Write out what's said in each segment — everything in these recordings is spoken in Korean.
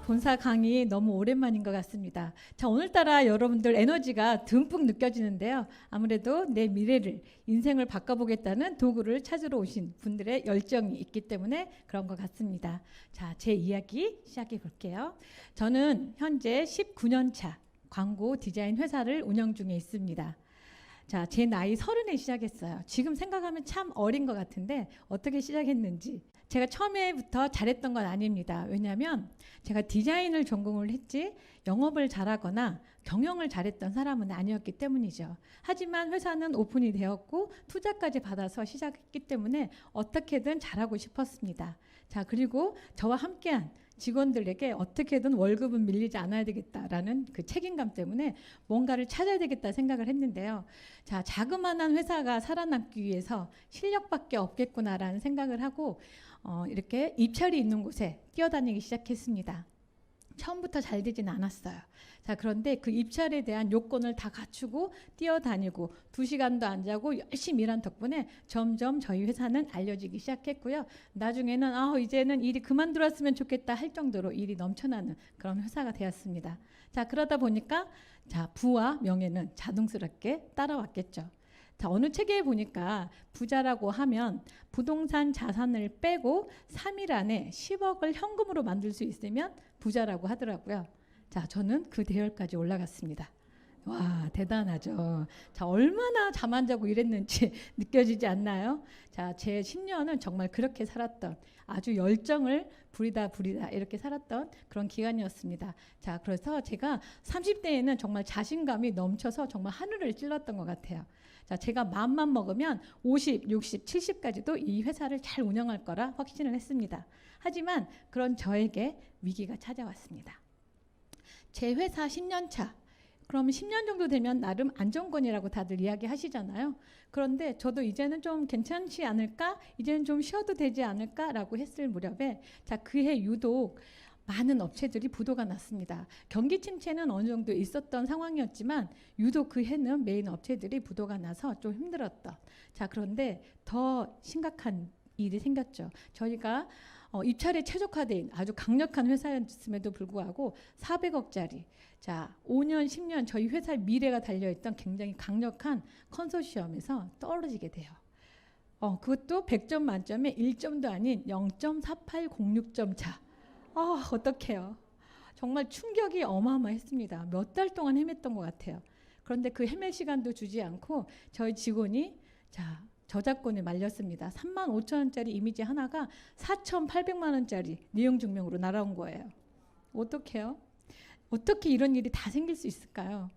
본사 강의 너무 오랜만인 것 같습니다. 자, 오늘따라 여러분들 에너지가 듬뿍 느껴지는데요. 아무래도 내 미래를, 인생을 바꿔보겠다는 도구를 찾으러 오신 분들의 열정이 있기 때문에 그런 것 같습니다. 자, 제 이야기 시작해 볼게요. 저는 현재 19년 차 광고 디자인 회사를 운영 중에 있습니다. 자, 제 나이 30에 시작했어요. 지금 생각하면 참 어린 것 같은데 어떻게 시작했는지. 제가 처음에부터 잘했던 건 아닙니다. 왜냐하면 제가 디자인을 전공을 했지 영업을 잘하거나 경영을 잘했던 사람은 아니었기 때문이죠. 하지만 회사는 오픈이 되었고 투자까지 받아서 시작했기 때문에 어떻게든 잘하고 싶었습니다. 자, 그리고 저와 함께한 직원들에게 어떻게든 월급은 밀리지 않아야 되겠다라는 그 책임감 때문에 뭔가를 찾아야 되겠다 생각을 했는데요. 자, 자그마한 회사가 살아남기 위해서 실력밖에 없겠구나라는 생각을 하고 이렇게 입찰이 있는 곳에 뛰어다니기 시작했습니다. 처음부터 잘 되진 않았어요. 자, 그런데 그 입찰에 대한 요건을 다 갖추고 뛰어다니고 2시간도 안 자고 열심히 일한 덕분에 점점 저희 회사는 알려지기 시작했고요. 나중에는 이제는 일이 그만둘었으면 좋겠다 할 정도로 일이 넘쳐나는 그런 회사가 되었습니다. 자, 그러다 보니까 자, 부와 명예는 자동스럽게 따라왔겠죠. 자, 어느 책에 보니까 부자라고 하면 부동산 자산을 빼고 3일 안에 10억을 현금으로 만들 수 있으면 부자라고 하더라고요. 자, 저는 그 대열까지 올라갔습니다. 와, 대단하죠. 자, 얼마나 잠 안 자고 일했는지 느껴지지 않나요? 자, 제 10년은 정말 그렇게 살았던, 아주 열정을 부리다 이렇게 살았던 그런 기간이었습니다. 자, 그래서 제가 30대에는 정말 자신감이 넘쳐서 정말 하늘을 찔렀던 것 같아요. 자, 제가 마음만 먹으면 50, 60, 70까지도 이 회사를 잘 운영할 거라 확신을 했습니다. 하지만 그런 저에게 위기가 찾아왔습니다. 제 회사 10년 차, 그럼 10년 정도 되면 나름 안정권이라고 다들 이야기하시잖아요. 그런데 저도 이제는 좀 괜찮지 않을까? 이제는 좀 쉬어도 되지 않을까라고 했을 무렵에 자, 그해 유독 많은 업체들이 부도가 났습니다. 경기 침체는 어느 정도 있었던 상황이었지만 유독 그 해는 메인 업체들이 부도가 나서 좀 힘들었던. 자, 그런데 더 심각한 일이 생겼죠. 저희가 입찰에 최적화된 아주 강력한 회사였음에도 불구하고 400억짜리 자 5년 10년 저희 회사의 미래가 달려있던 굉장히 강력한 컨소시엄에서 떨어지게 돼요. 그것도 100점 만점에 1점도 아닌 0.4806점 차. 어떡해요. 정말 충격이 어마어마했습니다. 몇 달 동안 헤맸던 것 같아요. 그런데 그 헤맬 시간도 주지 않고 저희 직원이 자 저작권에 말렸습니다. 35,000원짜리 이미지 하나가 4,800만 원짜리 내용 증명으로 날아온 거예요. 어떡해요? 어떻게 이런 일이 다 생길 수 있을까요?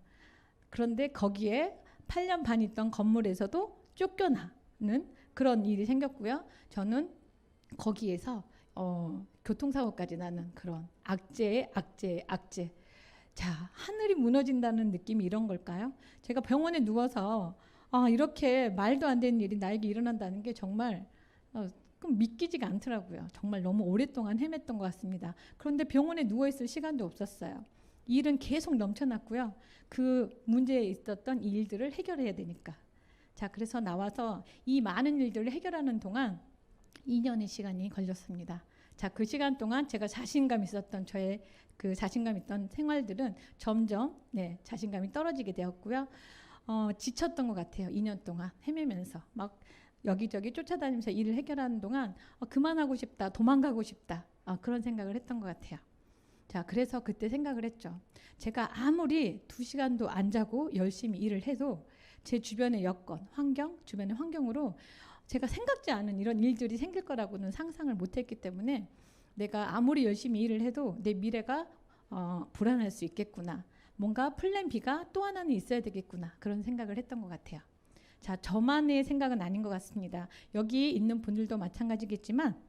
그런데 거기에 8년 반 있던 건물에서도 쫓겨나는 그런 일이 생겼고요. 저는 거기에서 교통사고까지 나는 그런 악재의 악재. 자, 하늘이 무너진다는 느낌이 이런 걸까요? 제가 병원에 누워서 이렇게 말도 안 되는 일이 나에게 일어난다는 게 정말 믿기지가 않더라고요. 정말 너무 오랫동안 헤맸던 것 같습니다. 그런데 병원에 누워있을 시간도 없었어요. 일은 계속 넘쳐났고요. 그 문제에 있었던 이 일들을 해결해야 되니까. 자, 그래서 나와서 이 많은 일들을 해결하는 동안 2년의 시간이 걸렸습니다. 자, 그 시간 동안 제가 자신감 있었던 저의 그 자신감 있던 생활들은 점점 자신감이 떨어지게 되었고요. 지쳤던 것 같아요. 2년 동안 헤매면서 막 여기저기 쫓아다니면서 일을 해결하는 동안 그만하고 싶다, 도망가고 싶다 그런 생각을 했던 것 같아요. 자, 그래서 그때 생각을 했죠. 제가 아무리 2시간도 안 자고 열심히 일을 해도 제 주변의 여건, 주변의 환경으로 제가 생각지 않은 이런 일들이 생길 거라고는 상상을 못했기 때문에 내가 아무리 열심히 일을 해도 내 미래가 불안할 수 있겠구나. 뭔가 플랜 B가 또 하나는 있어야 되겠구나. 그런 생각을 했던 것 같아요. 자, 저만의 생각은 아닌 것 같습니다. 여기 있는 분들도 마찬가지겠지만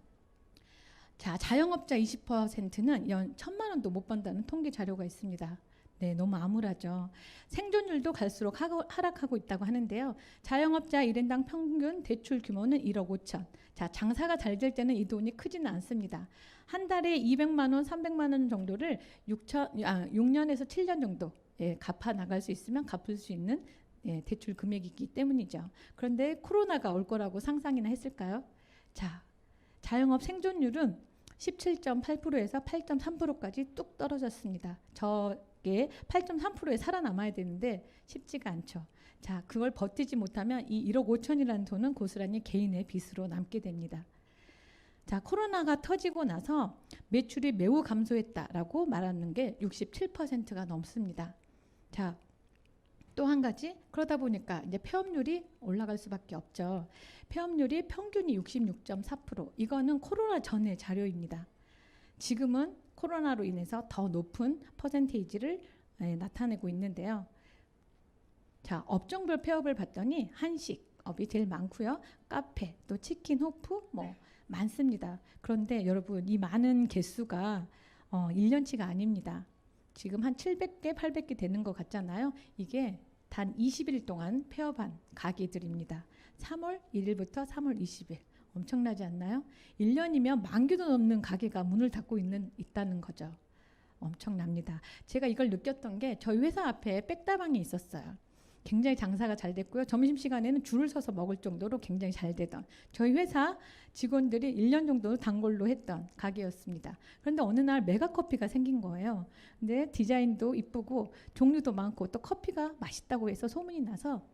자, 자영업자 20%는 연 1,000만 원도 못 번다는 통계 자료가 있습니다. 네, 너무 암울하죠. 생존율도 갈수록 하락하고 있다고 하는데요. 자영업자 1인당 평균 대출 규모는 1억 5천. 자, 장사가 잘 될 때는 이 돈이 크지는 않습니다. 한 달에 200만 원, 300만 원 정도를 6년에서 7년 정도 갚아 나갈 수 있으면 갚을 수 있는 대출 금액이기 때문이죠. 그런데 코로나가 올 거라고 상상이나 했을까요? 자, 자영업 생존율은 17.8%에서 8.3%까지 뚝 떨어졌습니다. 저게 8.3%에 살아남아야 되는데 쉽지가 않죠. 자, 그걸 버티지 못하면 이 1억 5천이라는 돈은 고스란히 개인의 빚으로 남게 됩니다. 자, 코로나가 터지고 나서 매출이 매우 감소했다라고 말하는 게 67%가 넘습니다. 자, 또 한 가지, 그러다 보니까 이제 폐업률이 올라갈 수밖에 없죠. 폐업률이 평균이 66.4%. 이거는 코로나 전의 자료입니다. 지금은 코로나로 인해서 더 높은 퍼센테이지를 나타내고 있는데요. 자, 업종별 폐업을 봤더니 한식업이 제일 많고요. 카페, 또 치킨, 호프 뭐 많습니다. 그런데 여러분, 이 많은 개수가 1년치가 아닙니다. 지금 한 700개, 800개 되는 것 같잖아요. 이게 단 20일 동안 폐업한 가게들입니다. 3월 1일부터 3월 20일. 엄청나지 않나요? 1년이면 10,000개도 넘는 가게가 문을 닫고 있다는 거죠. 엄청납니다. 제가 이걸 느꼈던 게 저희 회사 앞에 백다방이 있었어요. 굉장히 장사가 잘 됐고요. 점심시간에는 줄을 서서 먹을 정도로 굉장히 잘 되던 저희 회사 직원들이 1년 정도 단골로 했던 가게였습니다. 그런데 어느 날 메가커피가 생긴 거예요. 근데 디자인도 이쁘고 종류도 많고 또 커피가 맛있다고 해서 소문이 나서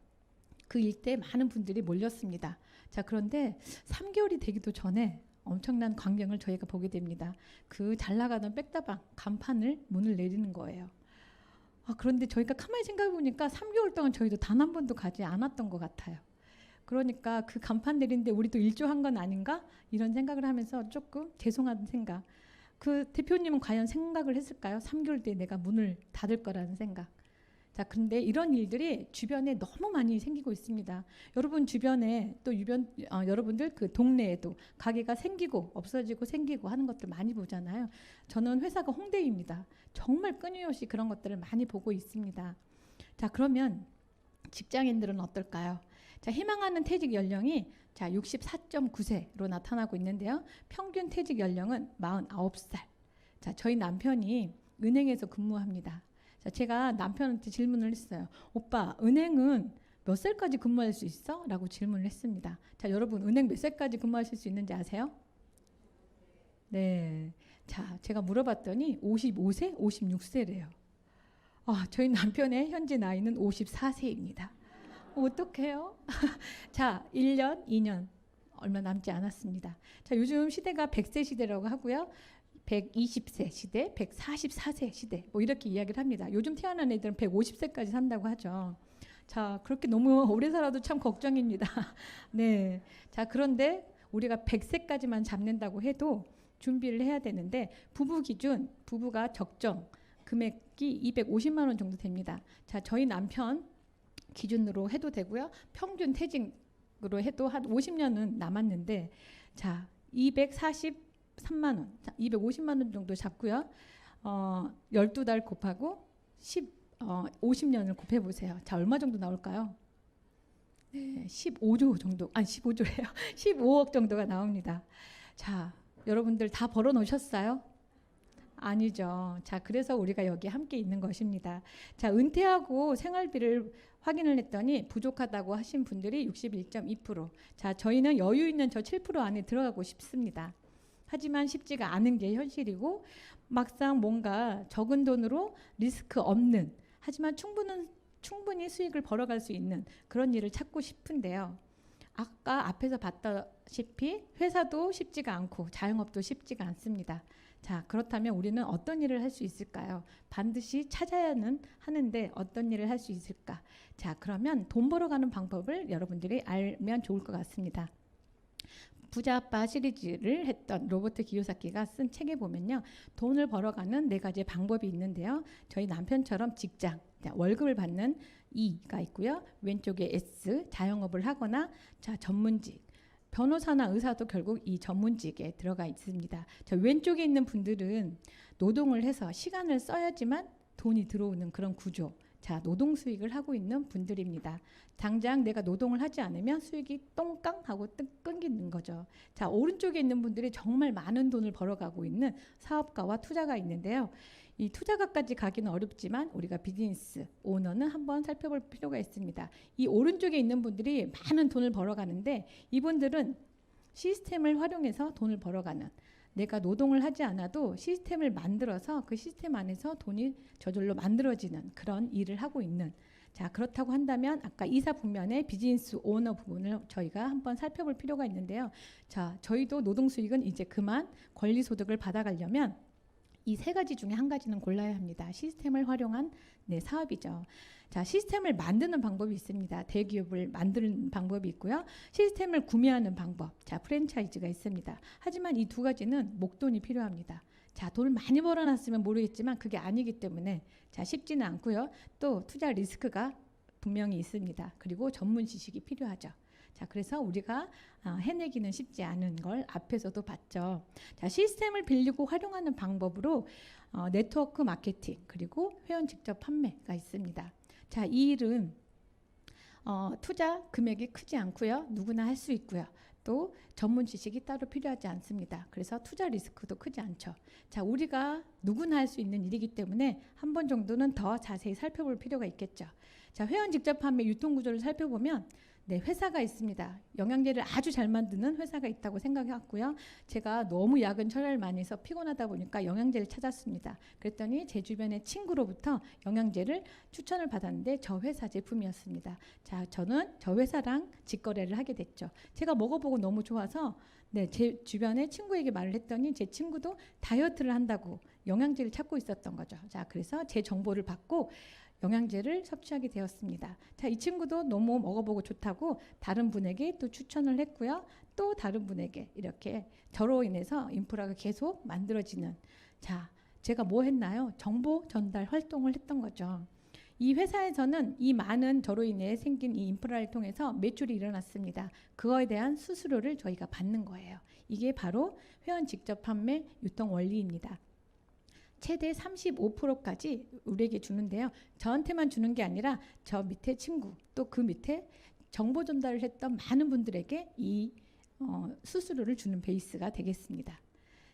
그 일대에 많은 분들이 몰렸습니다. 자, 그런데 3개월이 되기도 전에 엄청난 광경을 저희가 보게 됩니다. 그 잘 나가던 백다방 간판을 문을 내리는 거예요. 그런데 저희가 가만히 생각해 보니까 3개월 동안 저희도 단 한 번도 가지 않았던 것 같아요. 그러니까 그 간판 내리는데 우리도 일조한 건 아닌가? 이런 생각을 하면서 조금 죄송한 생각. 그 대표님은 과연 생각을 했을까요? 3개월 뒤에 내가 문을 닫을 거라는 생각. 자, 근데 이런 일들이 주변에 너무 많이 생기고 있습니다. 여러분 주변에 또 여러분들 그 동네에도 가게가 생기고 없어지고 생기고 하는 것들 많이 보잖아요. 저는 회사가 홍대입니다. 정말 끊임없이 그런 것들을 많이 보고 있습니다. 자, 그러면 직장인들은 어떨까요? 자, 희망하는 퇴직 연령이 자 64.9세로 나타나고 있는데요. 평균 퇴직 연령은 49살. 자, 저희 남편이 은행에서 근무합니다. 자, 제가 남편한테 질문을 했어요. 오빠, 은행은 몇 살까지 근무할 수 있어? 라고 질문을 했습니다. 자, 여러분, 은행 몇 살까지 근무하실 수 있는지 아세요? 네. 자, 제가 물어봤더니 55세, 56세래요. 저희 남편의 현재 나이는 54세입니다. 어떡해요? 자, 1년, 2년 얼마 남지 않았습니다. 자, 요즘 시대가 100세 시대라고 하고요. 120세 시대, 144세 시대 뭐 이렇게 이야기를 합니다. 요즘 태어난 애들은 150세까지 산다고 하죠. 자, 그렇게 너무 오래 살아도 참 걱정입니다. 네. 자, 그런데 우리가 100세까지만 잡는다고 해도 준비를 해야 되는데 부부 기준, 부부가 적정 금액이 250만 원 정도 됩니다. 자, 저희 남편 기준으로 해도 되고요. 평균 퇴직으로 해도 한 50년은 남았는데 자, 243만 원, 250만 원 정도 잡고요. 12달 곱하고 50년을 곱해 보세요. 자, 얼마 정도 나올까요? 네, 15조 정도. 아니, 15조래요. 15억 정도가 나옵니다. 자, 여러분들 다 벌어 놓으셨어요? 아니죠. 자, 그래서 우리가 여기 함께 있는 것입니다. 자, 은퇴하고 생활비를 확인을 했더니 부족하다고 하신 분들이 61.2%. 자, 저희는 여유 있는 저 7% 안에 들어가고 싶습니다. 하지만 쉽지가 않은 게 현실이고 막상 뭔가 적은 돈으로 리스크 없는 하지만 충분히 수익을 벌어갈 수 있는 그런 일을 찾고 싶은데요. 아까 앞에서 봤다시피 회사도 쉽지가 않고 자영업도 쉽지가 않습니다. 자, 그렇다면 우리는 어떤 일을 할 수 있을까요? 반드시 찾아야는 하는데 어떤 일을 할 수 있을까? 자, 그러면 돈 벌어가는 방법을 여러분들이 알면 좋을 것 같습니다. 부자아빠 시리즈를 했던 로버트 기요사키가 쓴 책에 보면요. 돈을 벌어가는 4가지의 방법이 있는데요. 저희 남편처럼 직장, 월급을 받는 E가 있고요. 왼쪽에 S, 자영업을 하거나 자, 전문직. 변호사나 의사도 결국 이 전문직에 들어가 있습니다. 자, 왼쪽에 있는 분들은 노동을 해서 시간을 써야지만 돈이 들어오는 그런 구조. 자, 노동 수익을 하고 있는 분들입니다. 당장 내가 노동을 하지 않으면 수익이 똥깡 하고 끊기는 거죠. 자, 오른쪽에 있는 분들이 정말 많은 돈을 벌어가고 있는 사업가와 투자가 있는데요. 이 투자가까지 가기는 어렵지만 우리가 비즈니스 오너는 한번 살펴볼 필요가 있습니다. 이 오른쪽에 있는 분들이 많은 돈을 벌어가는데 이분들은 시스템을 활용해서 돈을 벌어가는 내가 노동을 하지 않아도 시스템을 만들어서 그 시스템 안에서 돈이 저절로 만들어지는 그런 일을 하고 있는, 자, 그렇다고 한다면 아까 이사 분면의 비즈니스 오너 부분을 저희가 한번 살펴볼 필요가 있는데요. 자, 저희도 노동 수익은 이제 그만 권리 소득을 받아가려면 이 세 가지 중에 한 가지는 골라야 합니다. 시스템을 활용한 사업이죠. 자, 시스템을 만드는 방법이 있습니다. 대기업을 만드는 방법이 있고요. 시스템을 구매하는 방법, 자, 프랜차이즈가 있습니다. 하지만 이 두 가지는 목돈이 필요합니다. 자, 돈을 많이 벌어놨으면 모르겠지만 그게 아니기 때문에 자, 쉽지는 않고요. 또 투자 리스크가 분명히 있습니다. 그리고 전문 지식이 필요하죠. 자, 그래서 우리가 해내기는 쉽지 않은 걸 앞에서도 봤죠. 자, 시스템을 빌리고 활용하는 방법으로 네트워크 마케팅 그리고 회원 직접 판매가 있습니다. 자, 이 일은 투자 금액이 크지 않고요. 누구나 할 수 있고요. 또 전문 지식이 따로 필요하지 않습니다. 그래서 투자 리스크도 크지 않죠. 자, 우리가 누구나 할 수 있는 일이기 때문에 한 번 정도는 더 자세히 살펴볼 필요가 있겠죠. 자, 회원 직접 판매 유통 구조를 살펴보면 회사가 있습니다. 영양제를 아주 잘 만드는 회사가 있다고 생각했고요. 제가 너무 야근 철야를 많이 해서 피곤하다 보니까 영양제를 찾았습니다. 그랬더니 제 주변의 친구로부터 영양제를 추천을 받았는데 저 회사 제품이었습니다. 자, 저는 저 회사랑 직거래를 하게 됐죠. 제가 먹어보고 너무 좋아서 제 주변에 친구에게 말을 했더니 제 친구도 다이어트를 한다고 영양제를 찾고 있었던 거죠. 자, 그래서 제 정보를 받고 영양제를 섭취하게 되었습니다. 자, 이 친구도 너무 먹어보고 좋다고 다른 분에게 또 추천을 했고요. 또 다른 분에게 이렇게 저로 인해서 인프라가 계속 만들어지는, 자, 제가 뭐 했나요? 정보 전달 활동을 했던 거죠. 이 회사에서는 이 많은 저로 인해 생긴 이 인프라를 통해서 매출이 일어났습니다. 그거에 대한 수수료를 저희가 받는 거예요. 이게 바로 회원 직접 판매 유통 원리입니다. 최대 35%까지 우리에게 주는데요. 저한테만 주는 게 아니라 저 밑에 친구 또 그 밑에 정보 전달을 했던 많은 분들에게 이 수수료를 주는 베이스가 되겠습니다.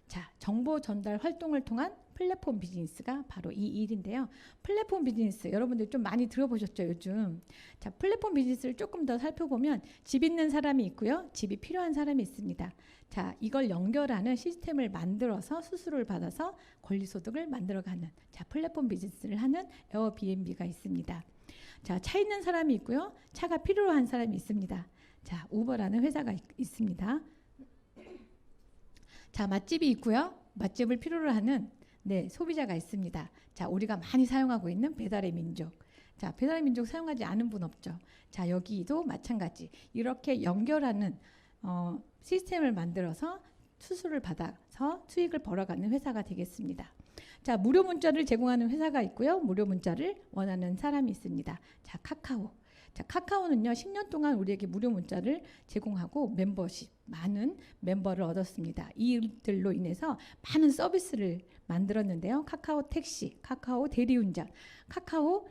자, 정보 전달 활동을 통한 플랫폼 비즈니스가 바로 이 일인데요. 플랫폼 비즈니스 여러분들 좀 많이 들어보셨죠, 요즘. 자, 플랫폼 비즈니스를 조금 더 살펴보면 집 있는 사람이 있고요. 집이 필요한 사람이 있습니다. 자, 이걸 연결하는 시스템을 만들어서 수수료를 받아서 권리소득을 만들어가는, 자, 플랫폼 비즈니스를 하는 에어비앤비가 있습니다. 자, 차 있는 사람이 있고요. 차가 필요한 사람이 있습니다. 자, 우버라는 회사가 있습니다. 자, 맛집이 있고요. 맛집을 필요로 하는 소비자가 있습니다. 자, 우리가 많이 사용하고 있는 배달의 민족. 자, 배달의 민족 사용하지 않은 분 없죠. 자, 여기도 마찬가지. 이렇게 연결하는 시스템을 만들어서 수수료를 받아서 수익을 벌어가는 회사가 되겠습니다. 자, 무료 문자를 제공하는 회사가 있고요. 무료 문자를 원하는 사람이 있습니다. 자, 카카오. 자, 카카오는요 10년 동안 우리에게 무료 문자를 제공하고 멤버십 많은 멤버를 얻었습니다. 이 일들로 인해서 많은 서비스를 만들었는데요. 카카오 택시, 카카오 대리운전, 카카오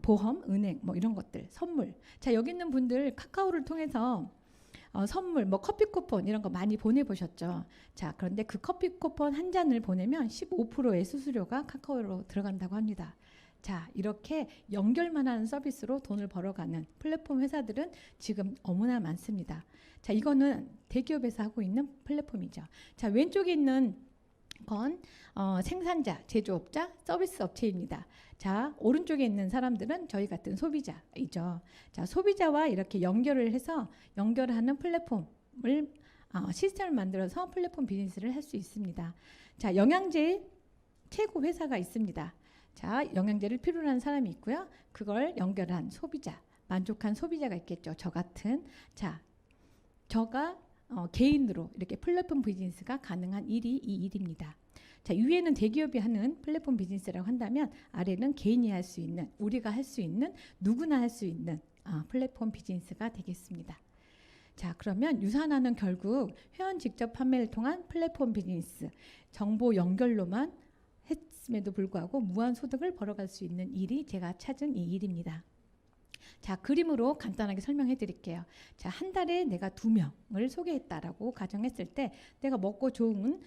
보험, 은행 뭐 이런 것들, 선물. 자, 여기 있는 분들 카카오를 통해서 선물, 뭐 커피 쿠폰 이런 거 많이 보내보셨죠. 자, 그런데 그 커피 쿠폰 한 잔을 보내면 15%의 수수료가 카카오로 들어간다고 합니다. 자, 이렇게 연결만 하는 서비스로 돈을 벌어가는 플랫폼 회사들은 지금 너무나 많습니다. 자, 이거는 대기업에서 하고 있는 플랫폼이죠. 자, 왼쪽에 있는 건 생산자, 제조업자, 서비스 업체입니다. 자, 오른쪽에 있는 사람들은 저희 같은 소비자이죠. 자, 소비자와 이렇게 연결을 해서 연결하는 플랫폼을 시스템을 만들어서 플랫폼 비즈니스를 할 수 있습니다. 자, 영양제 최고 회사가 있습니다. 자, 영양제를 필요로 하는 사람이 있고요. 그걸 연결한 소비자, 만족한 소비자가 있겠죠. 저 같은. 자, 저가 개인으로 이렇게 플랫폼 비즈니스가 가능한 일이 이 일입니다. 자, 위에는 대기업이 하는 플랫폼 비즈니스라고 한다면 아래는 개인이 할 수 있는, 우리가 할 수 있는, 누구나 할 수 있는 플랫폼 비즈니스가 되겠습니다. 자, 그러면 유산화는 결국 회원 직접 판매를 통한 플랫폼 비즈니스, 정보 연결로만 했음에도 불구하고 무한 소득을 벌어갈 수 있는 일이 제가 찾은 이 일입니다. 자, 그림으로 간단하게 설명해 드릴게요. 자, 한 달에 내가 2명을 소개했다라고 가정했을 때 내가 먹고 좋은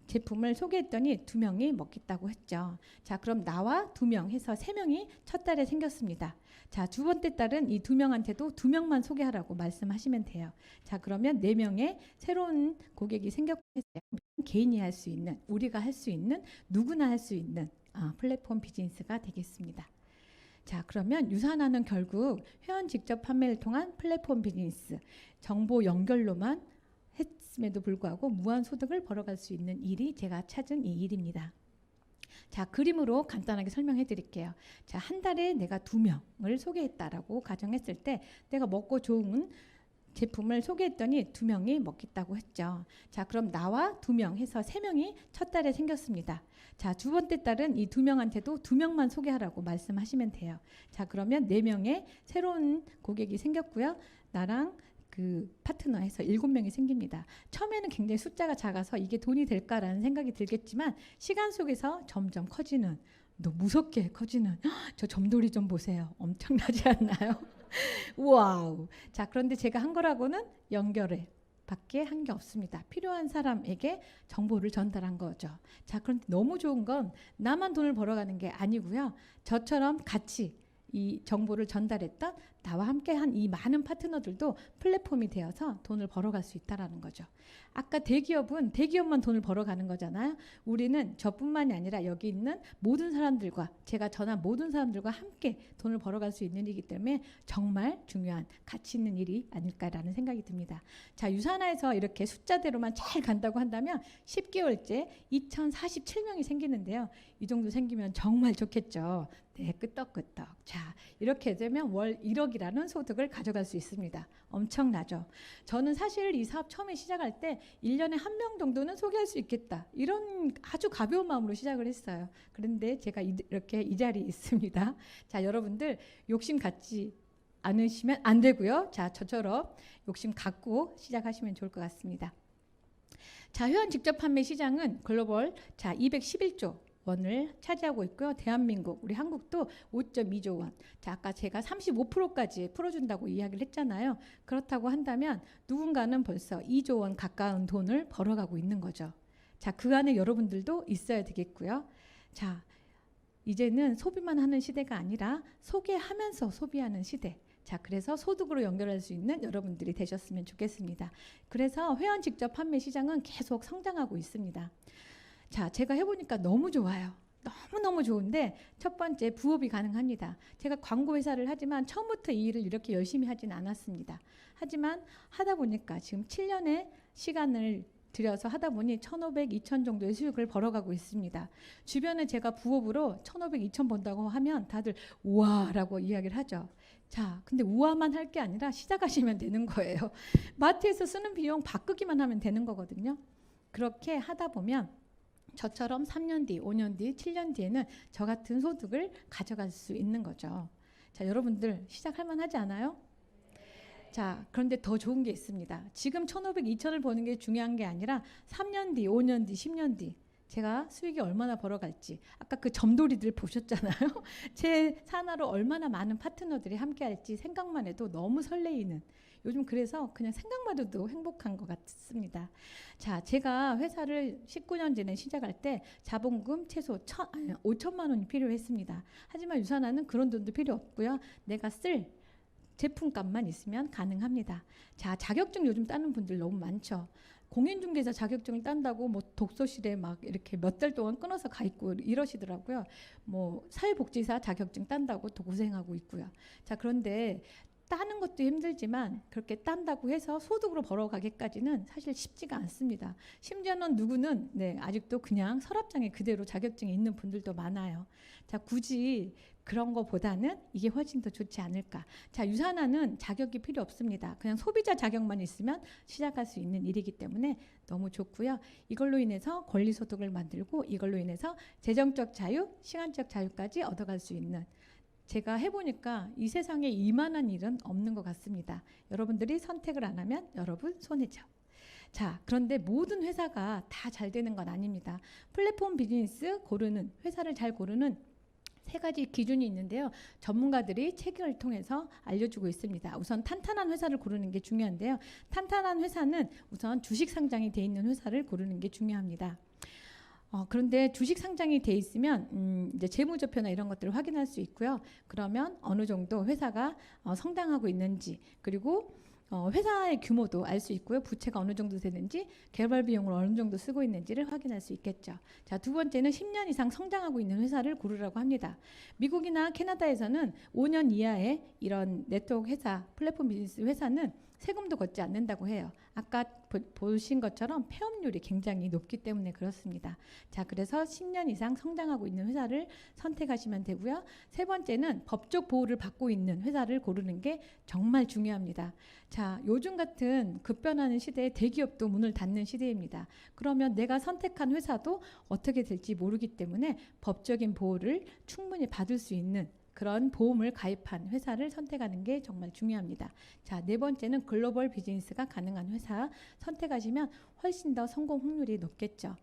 제품을 소개했더니 2명이 먹겠다고 했죠. 자, 그럼 나와 2명 해서 3명이 첫 달에 생겼습니다. 자, 두 번째 달은 이 2명한테도 2명만 소개하라고 말씀하시면 돼요. 자, 그러면 4명의 새로운 고객이 생겼고 했어요. 개인이 할 수 있는, 우리가 할 수 있는, 누구나 할 수 있는 플랫폼 비즈니스가 되겠습니다. 자, 그러면 유산화는 결국 회원 직접 판매를 통한 플랫폼 비즈니스, 정보 연결로만 했음에도 불구하고 무한 소득을 벌어갈 수 있는 일이 제가 찾은 이 일입니다. 자, 그림으로 간단하게 설명해 드릴게요. 자, 한 달에 내가 2명을 소개했다라고 가정했을 때 내가 먹고 좋은 제품을 소개했더니 2명이 먹겠다고 했죠. 자, 그럼 나와 2명 해서 3명이 첫 달에 생겼습니다. 자, 두 번째 달은 이 2명한테도 2명만 소개하라고 말씀하시면 돼요. 자, 그러면 4명의 새로운 고객이 생겼고요. 나랑 그 파트너에서 7명이 생깁니다. 처음에는 굉장히 숫자가 작아서 이게 돈이 될까라는 생각이 들겠지만 시간 속에서 점점 커지는, 너 무섭게 커지는, 저 점돌이 좀 보세요. 엄청나지 않나요? 와우. 자, 그런데 제가 한 거라고는 연결해 밖에 한 게 없습니다. 필요한 사람에게 정보를 전달한 거죠. 자, 그런데 너무 좋은 건 나만 돈을 벌어가는 게 아니고요. 저처럼 같이 이 정보를 전달했던 나와 함께한 이 많은 파트너들도 플랫폼이 되어서 돈을 벌어갈 수 있다라는 거죠. 아까 대기업은 대기업만 돈을 벌어가는 거잖아요. 우리는 저뿐만이 아니라 여기 있는 모든 사람들과, 제가 전한 모든 사람들과 함께 돈을 벌어갈 수 있는 일이기 때문에 정말 중요한 가치 있는 일이 아닐까라는 생각이 듭니다. 자, 유산화에서 이렇게 숫자대로만 잘 간다고 한다면 10개월째 2047명이 생기는데요. 이 정도 생기면 정말 좋겠죠. 네, 끄떡끄떡. 자, 이렇게 되면 월 1억이라는 소득을 가져갈 수 있습니다. 엄청나죠. 저는 사실 이 사업 처음에 시작할 때 1년에 1명 정도는 소개할 수 있겠다, 이런 아주 가벼운 마음으로 시작을 했어요. 그런데 제가 이렇게 이 자리에 있습니다. 자, 여러분들 욕심 갖지 않으시면 안 되고요. 자, 저처럼 욕심 갖고 시작하시면 좋을 것 같습니다. 자, 회원 직접 판매 시장은 글로벌 211조 원을 차지하고 있고요. 대한민국, 우리 한국도 5.2조 원. 자, 아까 제가 35%까지 풀어준다고 이야기를 했잖아요. 그렇다고 한다면 누군가는 벌써 2조 원 가까운 돈을 벌어가고 있는 거죠. 자, 그 안에 여러분들도 있어야 되겠고요. 자, 이제는 소비만 하는 시대가 아니라 소개하면서 소비하는 시대. 자, 그래서 소득으로 연결할 수 있는 여러분들이 되셨으면 좋겠습니다. 그래서 회원 직접 판매 시장은 계속 성장하고 있습니다. 자, 제가 해보니까 너무 좋아요. 너무너무 좋은데 첫 번째, 부업이 가능합니다. 제가 광고 회사를 하지만 처음부터 이 일을 이렇게 열심히 하진 않았습니다. 하지만 하다 보니까 지금 7년의 시간을 들여서 하다 보니 1,500, 2,000 정도의 수익을 벌어가고 있습니다. 주변에 제가 부업으로 1,500, 2,000 번다고 하면 다들 우와라고 이야기를 하죠. 자, 근데 우와만 할 게 아니라 시작하시면 되는 거예요. 마트에서 쓰는 비용 바꾸기만 하면 되는 거거든요. 그렇게 하다 보면 저처럼 3년 뒤, 5년 뒤, 7년 뒤에는 저 같은 소득을 가져갈 수 있는 거죠. 자, 여러분들 시작할 만하지 않아요? 자, 그런데 더 좋은 게 있습니다. 지금 1,500, 2,000을 버는 게 중요한 게 아니라 3년 뒤, 5년 뒤, 10년 뒤 제가 수익이 얼마나 벌어갈지, 아까 그 점돌이들 보셨잖아요. 제 산하로 얼마나 많은 파트너들이 함께 할지 생각만 해도 너무 설레이는, 요즘 그래서 그냥 생각만 해도 행복한 것 같습니다. 자, 제가 회사를 19년 전에 시작할 때 자본금 최소 5천만 원이 필요했습니다. 하지만 유산화는 그런 돈도 필요 없고요. 내가 쓸 제품값만 있으면 가능합니다. 자, 자격증 요즘 따는 분들 너무 많죠. 공인중개사 자격증을 딴다고 뭐 독서실에 막 이렇게 몇 달 동안 끊어서 가 있고 이러시더라고요. 뭐 사회복지사 자격증 딴다고 또 고생하고 있고요. 자, 그런데 따는 것도 힘들지만 그렇게 딴다고 해서 소득으로 벌어가기까지는 사실 쉽지가 않습니다. 심지어는 누구는 아직도 그냥 서랍장에 그대로 자격증이 있는 분들도 많아요. 자, 굳이 그런 거보다는 이게 훨씬 더 좋지 않을까. 자, 유산화는 자격이 필요 없습니다. 그냥 소비자 자격만 있으면 시작할 수 있는 일이기 때문에 너무 좋고요. 이걸로 인해서 권리소득을 만들고 이걸로 인해서 재정적 자유, 시간적 자유까지 얻어갈 수 있는, 제가 해보니까 이 세상에 이만한 일은 없는 것 같습니다. 여러분들이 선택을 안 하면 여러분 손해죠. 자, 그런데 모든 회사가 다 잘 되는 건 아닙니다. 플랫폼 비즈니스 고르는, 회사를 잘 고르는 3가지 기준이 있는데요. 전문가들이 책을 통해서 알려주고 있습니다. 우선 탄탄한 회사를 고르는 게 중요한데요. 탄탄한 회사는 우선 주식 상장이 돼 있는 회사를 고르는 게 중요합니다. 그런데 주식 상장이 돼 있으면 이제 재무제표나 이런 것들을 확인할 수 있고요. 그러면 어느 정도 회사가 성장하고 있는지, 그리고 회사의 규모도 알 수 있고요. 부채가 어느 정도 되는지, 개발 비용을 어느 정도 쓰고 있는지를 확인할 수 있겠죠. 자, 두 번째는 10년 이상 성장하고 있는 회사를 고르라고 합니다. 미국이나 캐나다에서는 5년 이하의 이런 네트워크 회사, 플랫폼 비즈니스 회사는 세금도 걷지 않는다고 해요. 아까 보신 것처럼 폐업률이 굉장히 높기 때문에 그렇습니다. 자, 그래서 10년 이상 성장하고 있는 회사를 선택하시면 되고요. 세 번째는 법적 보호를 받고 있는 회사를 고르는 게 정말 중요합니다. 자, 요즘 같은 급변하는 시대에 대기업도 문을 닫는 시대입니다. 그러면 내가 선택한 회사도 어떻게 될지 모르기 때문에 법적인 보호를 충분히 받을 수 있는 그런 보험을 가입한 회사를 선택하는 게 정말 중요합니다. 자, 네 번째는 글로벌 비즈니스가 가능한 회사 선택하시면 훨씬 더 성공 확률이 높겠죠.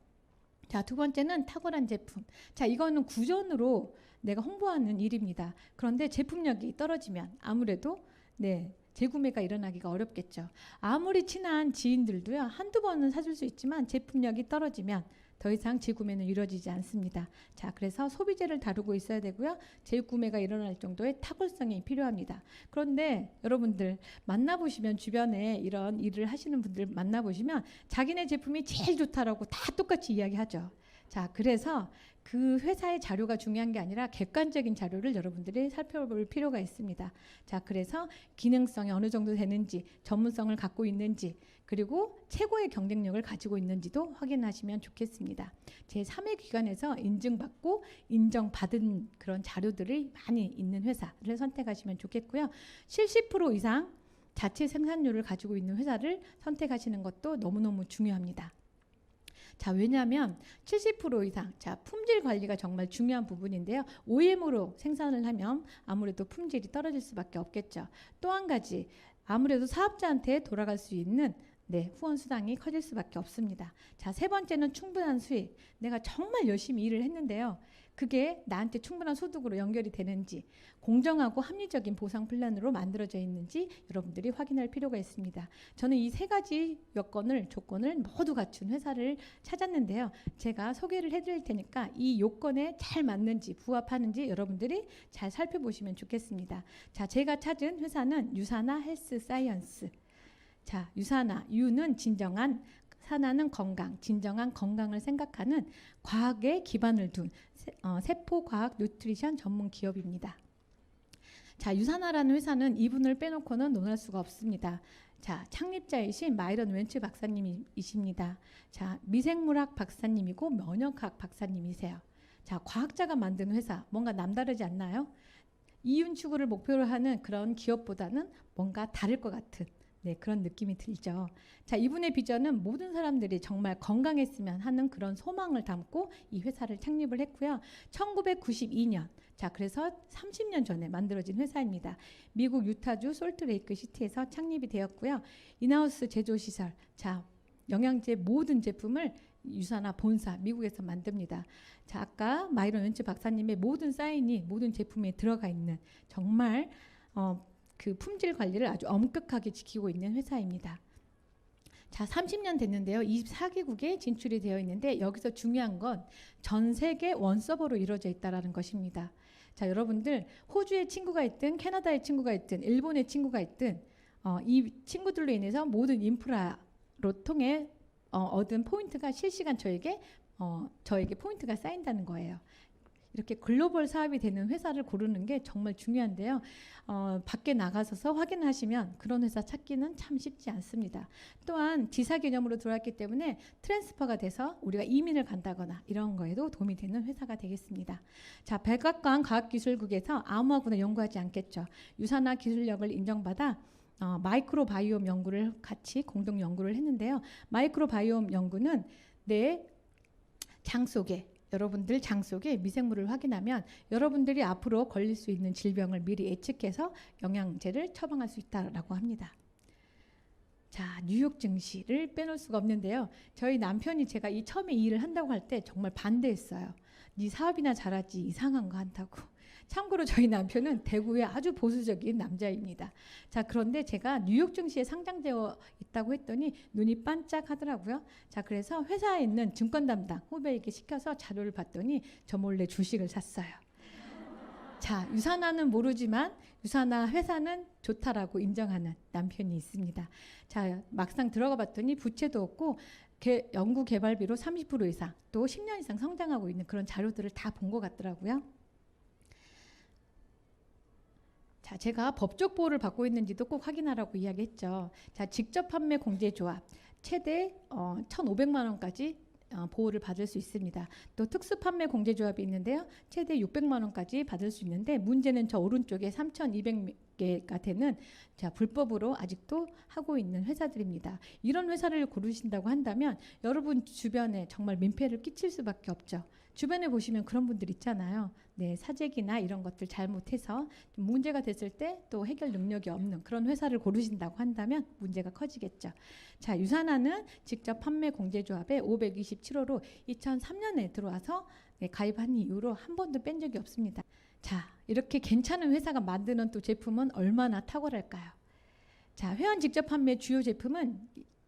자, 두 번째는 탁월한 제품. 자, 이거는 구전으로 내가 홍보하는 일입니다. 그런데 제품력이 떨어지면 아무래도 재구매가 일어나기가 어렵겠죠. 아무리 친한 지인들도요, 한두 번은 사줄 수 있지만 제품력이 떨어지면 더 이상 재구매는 이루어지지 않습니다. 자, 그래서 소비재를 다루고 있어야 되고요. 재구매가 일어날 정도의 탁월성이 필요합니다. 그런데 여러분들 만나보시면 주변에 이런 일을 하시는 분들 만나보시면 자기네 제품이 제일 좋다라고 다 똑같이 이야기하죠. 자, 그래서 그 회사의 자료가 중요한 게 아니라 객관적인 자료를 여러분들이 살펴볼 필요가 있습니다. 자, 그래서 기능성이 어느 정도 되는지, 전문성을 갖고 있는지, 그리고 최고의 경쟁력을 가지고 있는지도 확인하시면 좋겠습니다. 제3의 기관에서 인증받고 인정받은 그런 자료들이 많이 있는 회사를 선택하시면 좋겠고요. 70% 이상 자체 생산률을 가지고 있는 회사를 선택하시는 것도 너무너무 중요합니다. 자, 왜냐하면 70% 이상, 자, 품질 관리가 정말 중요한 부분인데요. OEM으로 생산을 하면 아무래도 품질이 떨어질 수밖에 없겠죠. 또 한 가지, 아무래도 사업자한테 돌아갈 수 있는 후원 수당이 커질 수밖에 없습니다. 자, 세 번째는 충분한 수익. 내가 정말 열심히 일을 했는데요. 그게 나한테 충분한 소득으로 연결이 되는지, 공정하고 합리적인 보상 플랜으로 만들어져 있는지 여러분들이 확인할 필요가 있습니다. 저는 이 세 가지 조건을 모두 갖춘 회사를 찾았는데요. 제가 소개를 해드릴 테니까 이 요건에 잘 맞는지 부합하는지 여러분들이 잘 살펴보시면 좋겠습니다. 자, 제가 찾은 회사는 유사나 헬스 사이언스. 자, 유사나, 유는 진정한, 사나는 건강, 진정한 건강을 생각하는 과학에 기반을 둔 세포과학 뉴트리션 전문 기업입니다. 자, 유사나라는 회사는 이분을 빼놓고는 논할 수가 없습니다. 자, 창립자이신 마이런 웬츠 박사님이십니다. 자, 미생물학 박사님이고 면역학 박사님이세요. 자, 과학자가 만든 회사, 뭔가 남다르지 않나요? 이윤 추구를 목표로 하는 그런 기업보다는 뭔가 다를 것 같은 그런 느낌이 들죠. 자, 이분의 비전은 모든 사람들이 정말 건강했으면 하는 그런 소망을 담고 이 회사를 창립을 했고요. 1992년, 자, 그래서 30년 전에 만들어진 회사입니다. 미국 유타주 솔트레이크 시티에서 창립이 되었고요. 인하우스 제조시설, 자, 영양제 모든 제품을 유사나 본사 미국에서 만듭니다. 자, 아까 마이런 웬츠 박사님의 모든 사인이 모든 제품에 들어가 있는 정말 그 품질 관리를 아주 엄격하게 지키고 있는 회사입니다. 자, 30년 됐는데요. 24개국에 진출이 되어 있는데 여기서 중요한 건 전 세계 원서버로 이루어져 있다는 것입니다. 자, 여러분들 호주에 친구가 있든 캐나다에 친구가 있든 일본에 친구가 있든 이 친구들로 인해서 모든 인프라로 통해 얻은 포인트가 실시간 저에게 포인트가 쌓인다는 거예요. 이렇게 글로벌 사업이 되는 회사를 고르는 게 정말 중요한데요. 밖에 나가서서 확인하시면 그런 회사 찾기는 참 쉽지 않습니다. 또한 지사 개념으로 들어왔기 때문에 트랜스퍼가 돼서 우리가 이민을 간다거나 이런 거에도 도움이 되는 회사가 되겠습니다. 자, 백악관 과학기술국에서 아무하고나 연구하지 않겠죠. 유사나 기술력을 인정받아 마이크로바이옴 연구를 같이 공동 연구를 했는데요. 마이크로바이옴 연구는 내 장 속에 여러분들 장 속에 미생물을 확인하면 여러분들이 앞으로 걸릴 수 있는 질병을 미리 예측해서 영양제를 처방할 수 있다라고 합니다. 자, 뉴욕 증시를 빼놓을 수가 없는데요. 저희 남편이 제가 처음에 이 일을 한다고 할 때 정말 반대했어요. 네 사업이나 잘하지 이상한 거 한다고. 참고로 저희 남편은 대구의 아주 보수적인 남자입니다. 자, 그런데 제가 뉴욕 증시에 상장되어 있다고 했더니 눈이 반짝하더라고요. 자, 그래서 회사에 있는 증권 담당 후배에게 시켜서 자료를 봤더니 저 몰래 주식을 샀어요. 자, 유산화는 모르지만 유산화 회사는 좋다라고 인정하는 남편이 있습니다. 자, 막상 들어가 봤더니 부채도 없고 연구 개발비로 30% 이상 또 10년 이상 성장하고 있는 그런 자료들을 다 본 것 같더라고요. 자, 제가 법적 보호를 받고 있는지도 꼭 확인하라고 이야기했죠. 자, 직접 판매 공제조합 최대 1,500만 원까지 보호를 받을 수 있습니다. 또 특수 판매 공제조합이 있는데요. 최대 600만 원까지 받을 수 있는데 문제는 저 오른쪽에 3,200개가 되는 자, 불법으로 아직도 하고 있는 회사들입니다. 이런 회사를 고르신다고 한다면 여러분 주변에 정말 민폐를 끼칠 수밖에 없죠. 주변에 보시면 그런 분들 있잖아요. 네, 사재기나 이런 것들 잘못해서 문제가 됐을 때 또 해결 능력이 없는 그런 회사를 고르신다고 한다면 문제가 커지겠죠. 자, 유산화는 직접 판매 공제조합에 527호로 2003년에 들어와서 네, 가입한 이후로 한 번도 뺀 적이 없습니다. 자, 이렇게 괜찮은 회사가 만드는 또 제품은 얼마나 탁월할까요? 자, 회원 직접 판매 주요 제품은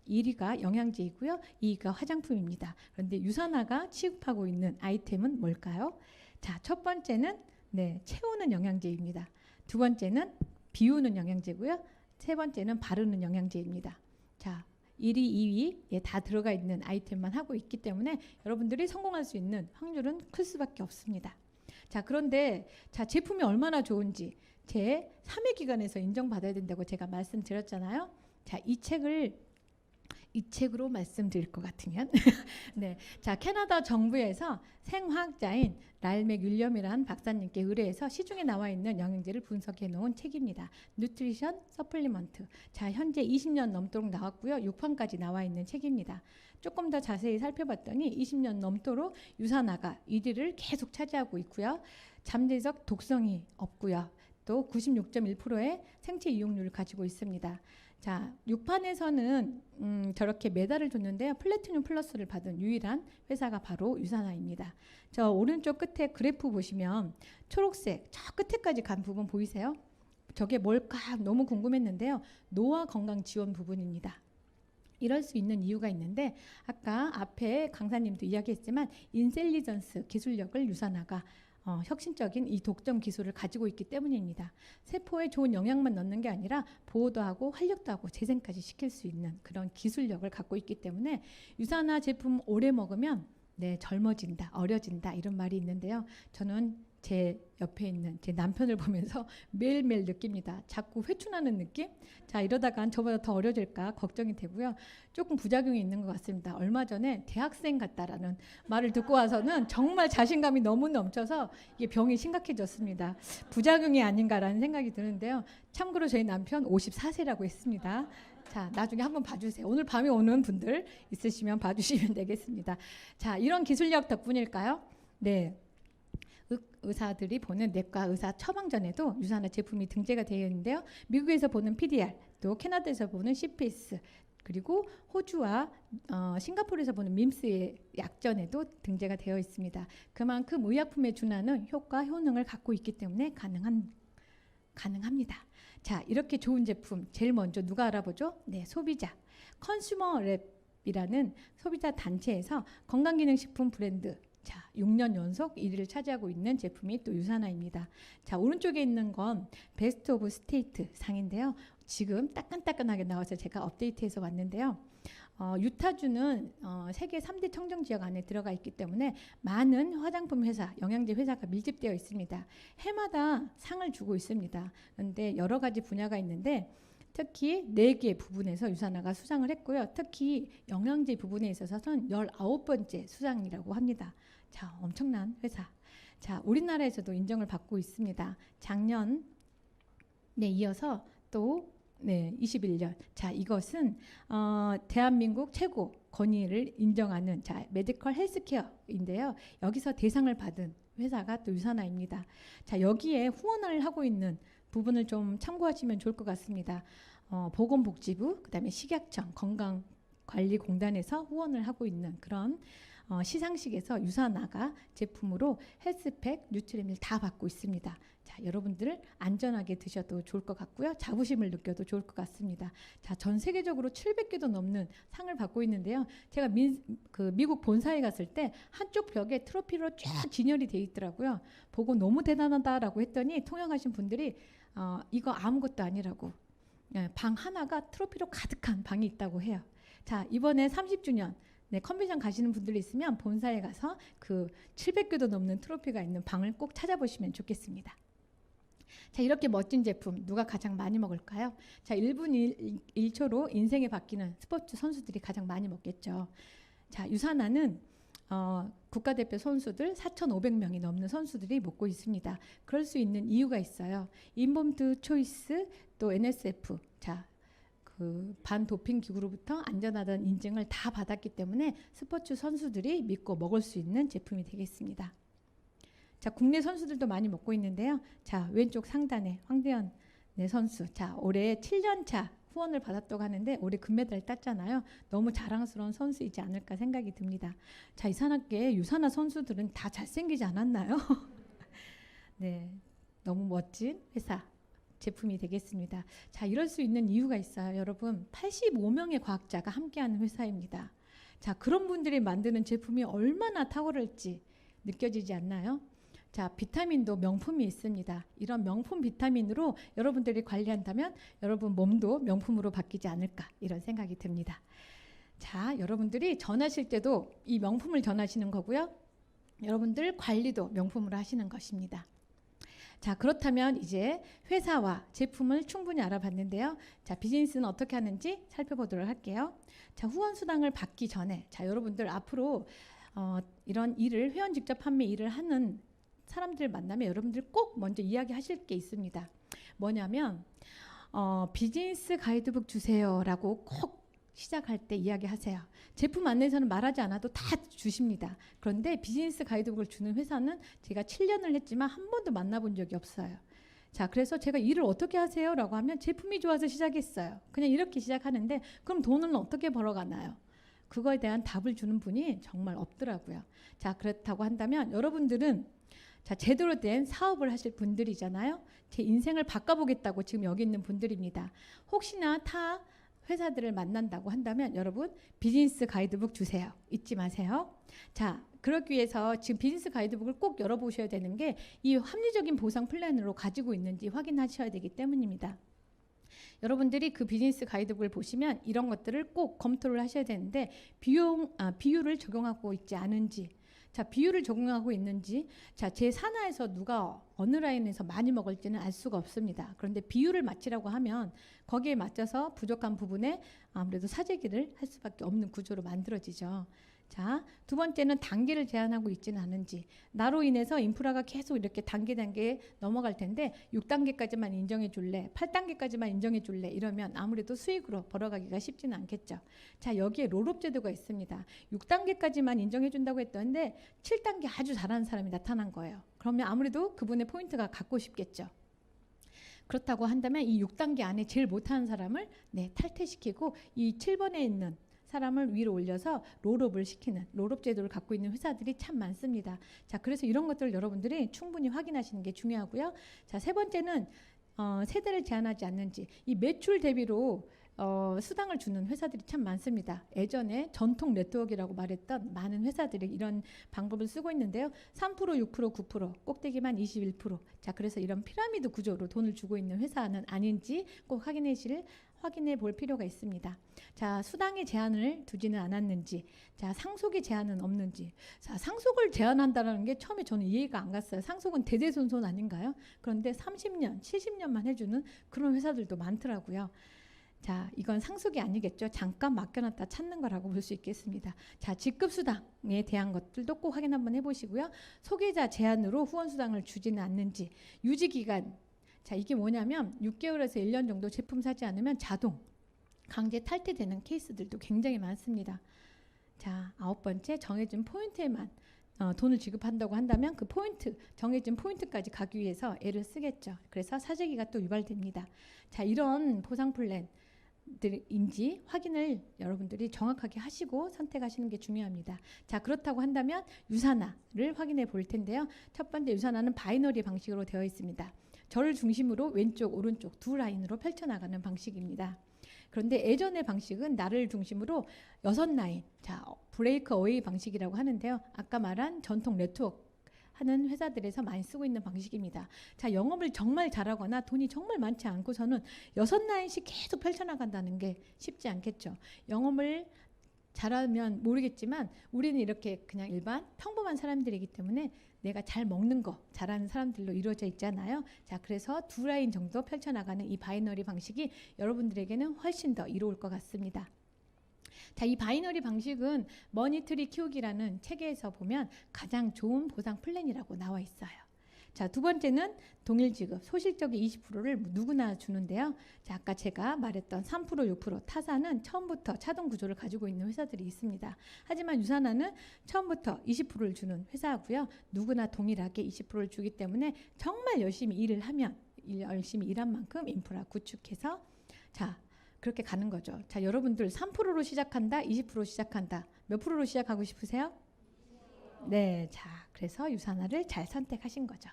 1위가 영양제이고요. 2위가 화장품입니다. 그런데 유산화가 취급하고 있는 아이템은 뭘까요? 자, 첫 번째는 네, 채우는 영양제입니다. 두 번째는 비우는 영양제고요. 세 번째는 바르는 영양제입니다. 자, 1위, 2위에 다 들어가 있는 아이템만 하고 있기 때문에 여러분들이 성공할 수 있는 확률은 클 수밖에 없습니다. 자, 그런데 자, 제품이 얼마나 좋은지 제 3회 기관에서 인정받아야 된다고 제가 말씀드렸잖아요. 자, 이 책으로 말씀드릴 것 같으면 네, 자, 캐나다 정부에서 생화학자인 랄맥 윌리엄이라는 박사님께 의뢰해서 시중에 나와 있는 영양제를 분석해 놓은 책입니다. 뉴트리션 서플리먼트. 자, 현재 20년 넘도록 나왔고요. 6판까지 나와 있는 책입니다. 조금 더 자세히 살펴봤더니 20년 넘도록 유산화가 1위를 계속 차지하고 있고요. 잠재적 독성이 없고요. 또 96.1%의 생체 이용률을 가지고 있습니다. 자, 6판에서는 저렇게 메달을 줬는데요. 플래티늄 플러스를 받은 유일한 회사가 바로 유산화입니다. 저 오른쪽 끝에 그래프 보시면 초록색 저 끝에까지 간 부분 보이세요? 저게 뭘까 너무 궁금했는데요. 노화 건강 지원 부분입니다. 이럴 수 있는 이유가 있는데 아까 앞에 강사님도 이야기했지만 인셀리전스 기술력을 유산화가 혁신적인 이 독점 기술을 가지고 있기 때문입니다. 세포에 좋은 영양만 넣는 게 아니라 보호도 하고 활력도 하고 재생까지 시킬 수 있는 그런 기술력을 갖고 있기 때문에 유산화 제품 오래 먹으면 네, 젊어진다, 어려진다 이런 말이 있는데요. 저는 제 옆에 있는 제 남편을 보면서 매일매일 느낍니다. 자꾸 회춘하는 느낌? 자, 이러다간 저보다 더 어려질까 걱정이 되고요. 조금 부작용이 있는 것 같습니다. 얼마 전에 대학생 같다라는 말을 듣고 와서는 정말 자신감이 너무 넘쳐서 이게 병이 심각해졌습니다. 부작용이 아닌가라는 생각이 드는데요. 참고로 저희 남편 54세라고 했습니다. 자, 나중에 한번 봐주세요. 오늘 밤에 오는 분들 있으시면 봐주시면 되겠습니다. 자, 이런 기술력 덕분일까요? 네. 의사들이 보는 내과 의사 처방전에도 유산화 제품이 등재가 되어 있는데요. 미국에서 보는 PDR, 또 캐나다에서 보는 CPS, 그리고 호주와 싱가포르에서 보는 밈스의 약전에도 등재가 되어 있습니다. 그만큼 의약품의 준하는 효과, 효능을 갖고 있기 때문에 가능합니다. 자, 이렇게 좋은 제품 제일 먼저 누가 알아보죠? 네, 소비자. 컨슈머 랩이라는 소비자 단체에서 건강기능식품 브랜드 자, 6년 연속 1위를 차지하고 있는 제품이 또 유산화입니다. 자, 오른쪽에 있는 건 베스트 오브 스테이트 상인데요. 지금 따끈따끈하게 나와서 제가 업데이트해서 왔는데요. 유타주는 세계 3대 청정지역 안에 들어가 있기 때문에 많은 화장품 회사, 영양제 회사가 밀집되어 있습니다. 해마다 상을 주고 있습니다. 그런데 여러 가지 분야가 있는데 특히 4개 부분에서 유산화가 수상을 했고요. 특히 영양제 부분에 있어서는 19번째 수상이라고 합니다. 자, 엄청난 회사. 자, 우리나라에서도 인정을 받고 있습니다. 작년에 이어서 또 21년. 자, 이것은 대한민국 최고 권위를 인정하는 자, 메디컬 헬스케어인데요. 여기서 대상을 받은 회사가 또 유산화입니다. 자, 여기에 후원을 하고 있는 부분을 좀 참고하시면 좋을 것 같습니다. 보건복지부, 그다음에 식약청, 건강관리공단에서 후원을 하고 있는 그런 시상식에서 유산화가 제품으로 헬스팩, 뉴트리밀 다 받고 있습니다. 자, 여러분들 안전하게 드셔도 좋을 것 같고요. 자부심을 느껴도 좋을 것 같습니다. 자, 전 세계적으로 700개도 넘는 상을 받고 있는데요. 제가 미국 본사에 갔을 때 한쪽 벽에 트로피로 쫙 진열이 돼 있더라고요. 보고 너무 대단하다라고 했더니 통역하신 분들이 이거 아무것도 아니라고, 방 하나가 트로피로 가득한 방이 있다고 해요. 자, 이번에 30주년 컨벤션 가시는 분들이 있으면 본사에 가서 그 700개도 넘는 트로피가 있는 방을 꼭 찾아보시면 좋겠습니다. 자, 이렇게 멋진 제품 누가 가장 많이 먹을까요? 자, 1분 1초로 인생이 바뀌는 스포츠 선수들이 가장 많이 먹겠죠. 자, 유산화는 국가대표 선수들 4,500명이 넘는 선수들이 먹고 있습니다. 그럴 수 있는 이유가 있어요. 인폼드 초이스 또 NSF, 자, 그 반도핑 기구로부터 안전하다는 인증을 다 받았기 때문에 스포츠 선수들이 믿고 먹을 수 있는 제품이 되겠습니다. 자, 국내 선수들도 많이 먹고 있는데요. 자, 왼쪽 상단에 황대현 선수, 자, 올해 7년차 후원을 받았다고 하는데 올해 금메달 땄잖아요. 너무 자랑스러운 선수이지 않을까 생각이 듭니다. 자, 이산학계 유산화 선수들은 다 잘생기지 않았나요? 네, 너무 멋진 회사 제품이 되겠습니다. 자, 이럴 수 있는 이유가 있어요. 여러분, 85명의 과학자가 함께하는 회사입니다. 자, 그런 분들이 만드는 제품이 얼마나 탁월할지 느껴지지 않나요? 자, 비타민도 명품이 있습니다. 이런 명품 비타민으로 여러분들이 관리한다면 여러분 몸도 명품으로 바뀌지 않을까, 이런 생각이 듭니다. 자, 여러분들이 전하실 때도 이 명품을 전하시는 거고요. 여러분들 관리도 명품으로 하시는 것입니다. 자, 그렇다면 이제 회사와 제품을 충분히 알아봤는데요. 자, 비즈니스는 어떻게 하는지 살펴보도록 할게요. 자, 후원 수당을 받기 전에, 자, 여러분들 앞으로 이런 일을, 회원 직접 판매 일을 하는 사람들 만나면 여러분들 꼭 먼저 이야기하실 게 있습니다. 뭐냐면 비즈니스 가이드북 주세요라고 꼭 시작할 때 이야기하세요. 제품 안내서는 말하지 않아도 다 주십니다. 그런데 비즈니스 가이드북을 주는 회사는 제가 7년을 했지만 한 번도 만나본 적이 없어요. 자, 그래서 제가 일을 어떻게 하세요? 라고 하면 제품이 좋아서 시작했어요. 그냥 이렇게 시작하는데 그럼 돈은 어떻게 벌어가나요? 그거에 대한 답을 주는 분이 정말 없더라고요. 자, 그렇다고 한다면 여러분들은 자, 제대로 된 사업을 하실 분들이잖아요. 제 인생을 바꿔보겠다고 지금 여기 있는 분들입니다. 혹시나 타 회사들을 만난다고 한다면 여러분 비즈니스 가이드북 주세요. 잊지 마세요. 자, 그러기 위해서 지금 비즈니스 가이드북을 꼭 열어보셔야 되는 게 이 합리적인 보상 플랜으로 가지고 있는지 확인하셔야 되기 때문입니다. 여러분들이 그 비즈니스 가이드북을 보시면 이런 것들을 꼭 검토를 하셔야 되는데 비율을 적용하고 있지 않은지, 자, 비율을 적용하고 있는지, 자, 제 산하에서 누가 어느 라인에서 많이 먹을지는 알 수가 없습니다. 그런데 비율을 맞추라고 하면 거기에 맞춰서 부족한 부분에 아무래도 사재기를 할 수밖에 없는 구조로 만들어지죠. 자, 두 번째는 단계를 제한하고 있지는 않은지, 나로 인해서 인프라가 계속 이렇게 단계 넘어갈 텐데 6단계까지만 인정해 줄래, 8단계까지만 인정해 줄래, 이러면 아무래도 수익으로 벌어가기가 쉽지는 않겠죠. 자, 여기에 롤업 제도가 있습니다. 6단계까지만 인정해 준다고 했던데 7단계 아주 잘하는 사람이 나타난 거예요. 그러면 아무래도 그분의 포인트가 갖고 싶겠죠. 그렇다고 한다면 이 6단계 안에 제일 못하는 사람을 탈퇴시키고 이 7번에 있는 사람을 위로 올려서 롤업을 시키는, 롤업 제도를 갖고 있는 회사들이 참 많습니다. 자, 그래서 이런 것들을 여러분들이 충분히 확인하시는 게 중요하고요. 자, 세 번째는 세대를 제한하지 않는지, 이 매출 대비로 수당을 주는 회사들이 참 많습니다. 예전에 전통 네트워크라고 말했던 많은 회사들이 이런 방법을 쓰고 있는데요. 3%, 6%, 9%, 꼭대기만 21%. 자, 그래서 이런 피라미드 구조로 돈을 주고 있는 회사는 아닌지 꼭 확인해 볼 필요가 있습니다. 자, 수당의 제한을 두지는 않았는지, 자, 상속의 제한은 없는지. 자, 상속을 제한한다는 게 처음에 저는 이해가 안 갔어요. 상속은 대대손손 아닌가요? 그런데 30년, 70년만 해주는 그런 회사들도 많더라고요. 자, 이건 상속이 아니겠죠. 잠깐 맡겨놨다 찾는 거라고 볼 수 있겠습니다. 자, 직급수당에 대한 것들도 꼭 확인 한번 해보시고요. 소개자 제한으로 후원수당을 주지는 않는지, 유지기간, 자, 이게 뭐냐면 6개월에서 1년 정도 제품 사지 않으면 자동 강제 탈퇴되는 케이스들도 굉장히 많습니다. 자, 9번째, 정해진 포인트에만 돈을 지급한다고 한다면 그 포인트, 정해진 포인트까지 가기 위해서 애를 쓰겠죠. 그래서 사재기가 또 유발됩니다. 자, 이런 보상 플랜 인지 확인을 여러분들이 정확하게 하시고 선택하시는 게 중요합니다. 자, 그렇다고 한다면 유산화를 확인해 볼 텐데요. 첫 번째 유산화는 바이너리 방식으로 되어 있습니다. 저를 중심으로 왼쪽 오른쪽 두 라인으로 펼쳐나가는 방식입니다. 그런데 예전의 방식은 나를 중심으로 6라인, 자, 브레이크 어웨이 방식이라고 하는데요. 아까 말한 전통 네트워크 하는 회사들에서 많이 쓰고 있는 방식입니다. 자, 영업을 정말 잘하거나 돈이 정말 많지 않고서는 6라인씩 계속 펼쳐나간다는 게 쉽지 않겠죠. 영업을 잘하면 모르겠지만 우리는 이렇게 그냥 일반 평범한 사람들이기 때문에 내가 잘 먹는 거 잘하는 사람들로 이루어져 있잖아요. 자, 그래서 두 라인 정도 펼쳐나가는 이 바이너리 방식이 여러분들에게는 훨씬 더 이로울 것 같습니다. 자, 이 바이너리 방식은 머니트리 키우기라는 책에서 보면 가장 좋은 보상 플랜이라고 나와 있어요. 자, 두 번째는 동일 지급, 소실적인 20%를 누구나 주는데요. 자, 아까 제가 말했던 3%, 6% 타사는 처음부터 차등 구조를 가지고 있는 회사들이 있습니다. 하지만 유산화는 처음부터 20%를 주는 회사고요. 누구나 동일하게 20%를 주기 때문에 정말 열심히 일을 하면 열심히 일한 만큼 인프라 구축해서 자, 그렇게 가는 거죠. 자, 여러분들 3%로 시작한다, 20% 시작한다. 몇 프로로 시작하고 싶으세요? 네, 자, 그래서 유산화를 잘 선택하신 거죠.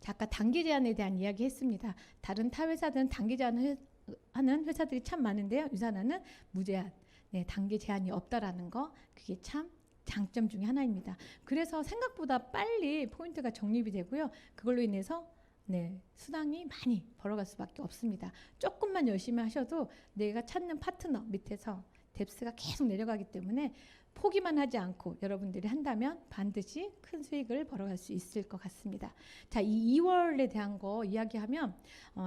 자, 아까 단기 제한에 대한 이야기 했습니다. 다른 타 회사들은 단기 제한을 하는 회사들이 참 많은데요. 유산화는 무제한, 네, 단기 제한이 없다라는 거, 그게 참 장점 중에 하나입니다. 그래서 생각보다 빨리 포인트가 적립이 되고요. 그걸로 인해서 네, 수당이 많이 벌어갈 수밖에 없습니다. 조금만 열심히 하셔도 내가 찾는 파트너 밑에서 뎁스가 계속 내려가기 때문에 포기만 하지 않고 여러분들이 한다면 반드시 큰 수익을 벌어갈 수 있을 것 같습니다. 자, 이 2월에 대한 거 이야기하면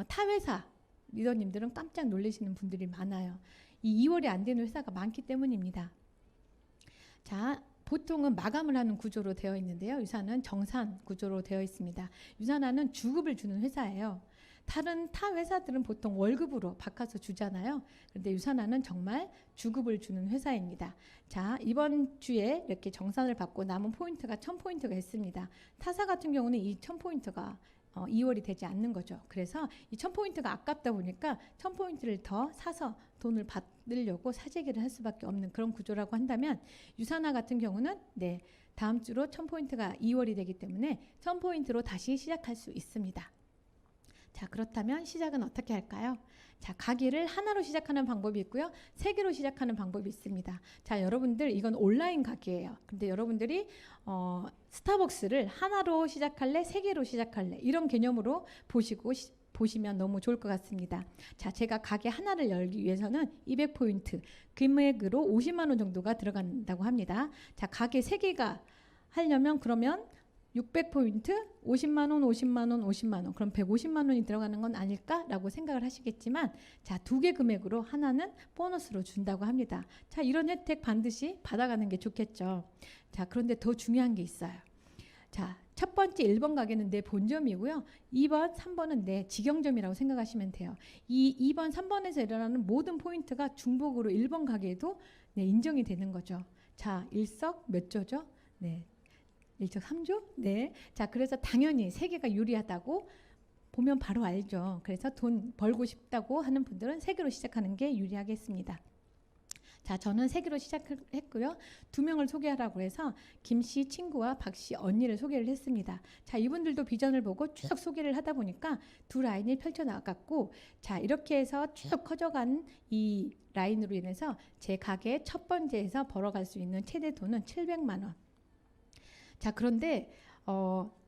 타 회사 리더님들은 깜짝 놀라시는 분들이 많아요. 이 2월이 안 되는 회사가 많기 때문입니다. 자, 보통은 마감을 하는 구조로 되어 있는데요. 유산은 정산 구조로 되어 있습니다. 유산화는 주급을 주는 회사예요. 다른 타 회사들은 보통 월급으로 바꿔서 주잖아요. 그런데 유산화는 정말 주급을 주는 회사입니다. 자, 이번 주에 이렇게 정산을 받고 남은 포인트가 1000포인트가 있습니다. 타사 같은 경우는 이 1000포인트가 2월이 되지 않는 거죠. 그래서 이 1000포인트가 아깝다 보니까 1000포인트를 더 사서 돈을 받으려고 사재기를 할 수밖에 없는 그런 구조라고 한다면 유산화 같은 경우는 네, 다음 주로 1000포인트가 2월이 되기 때문에 1000포인트로 다시 시작할 수 있습니다. 자, 그렇다면 시작은 어떻게 할까요? 자, 가게를 하나로 시작하는 방법이 있고요. 3개로 시작하는 방법이 있습니다. 자, 여러분들 이건 온라인 가게예요. 근데 여러분들이 스타벅스를 하나로 시작할래? 3개로 시작할래? 이런 개념으로 보시면 너무 좋을 것 같습니다. 자, 제가 가게 하나를 열기 위해서는 200포인트 금액으로 50만 원 정도가 들어간다고 합니다. 자, 가게 3개가 하려면 그러면 600포인트, 50만 원, 50만 원, 50만 원. 그럼 150만 원이 들어가는 건 아닐까라고 생각을 하시겠지만 자, 2개 금액으로 하나는 보너스로 준다고 합니다. 자, 이런 혜택 반드시 받아가는 게 좋겠죠. 자, 그런데 더 중요한 게 있어요. 자, 첫 번째 1번 가게는 내 본점이고요. 2번, 3번은 내 직영점이라고 생각하시면 돼요. 이 2번, 3번에서 일어나는 모든 포인트가 중복으로 1번 가게에도 네, 인정이 되는 거죠. 자, 몇 조죠? 네. 1.3조? 네. 자, 그래서 당연히 3개가 유리하다고 보면 바로 알죠. 그래서 돈 벌고 싶다고 하는 분들은 3개로 시작하는 게 유리하겠습니다. 자, 저는 3개로 시작했고요. 2명을 소개하라고 해서 김씨 친구와 박씨 언니를 소개를 했습니다. 자, 이분들도 비전을 보고 쭉 소개를 하다 보니까 두 라인이 펼쳐나갔고 자, 이렇게 해서 쭉 커져간 이 라인으로 인해서 제 가게 첫 번째에서 벌어갈 수 있는 최대 돈은 700만 원. 자, 그런데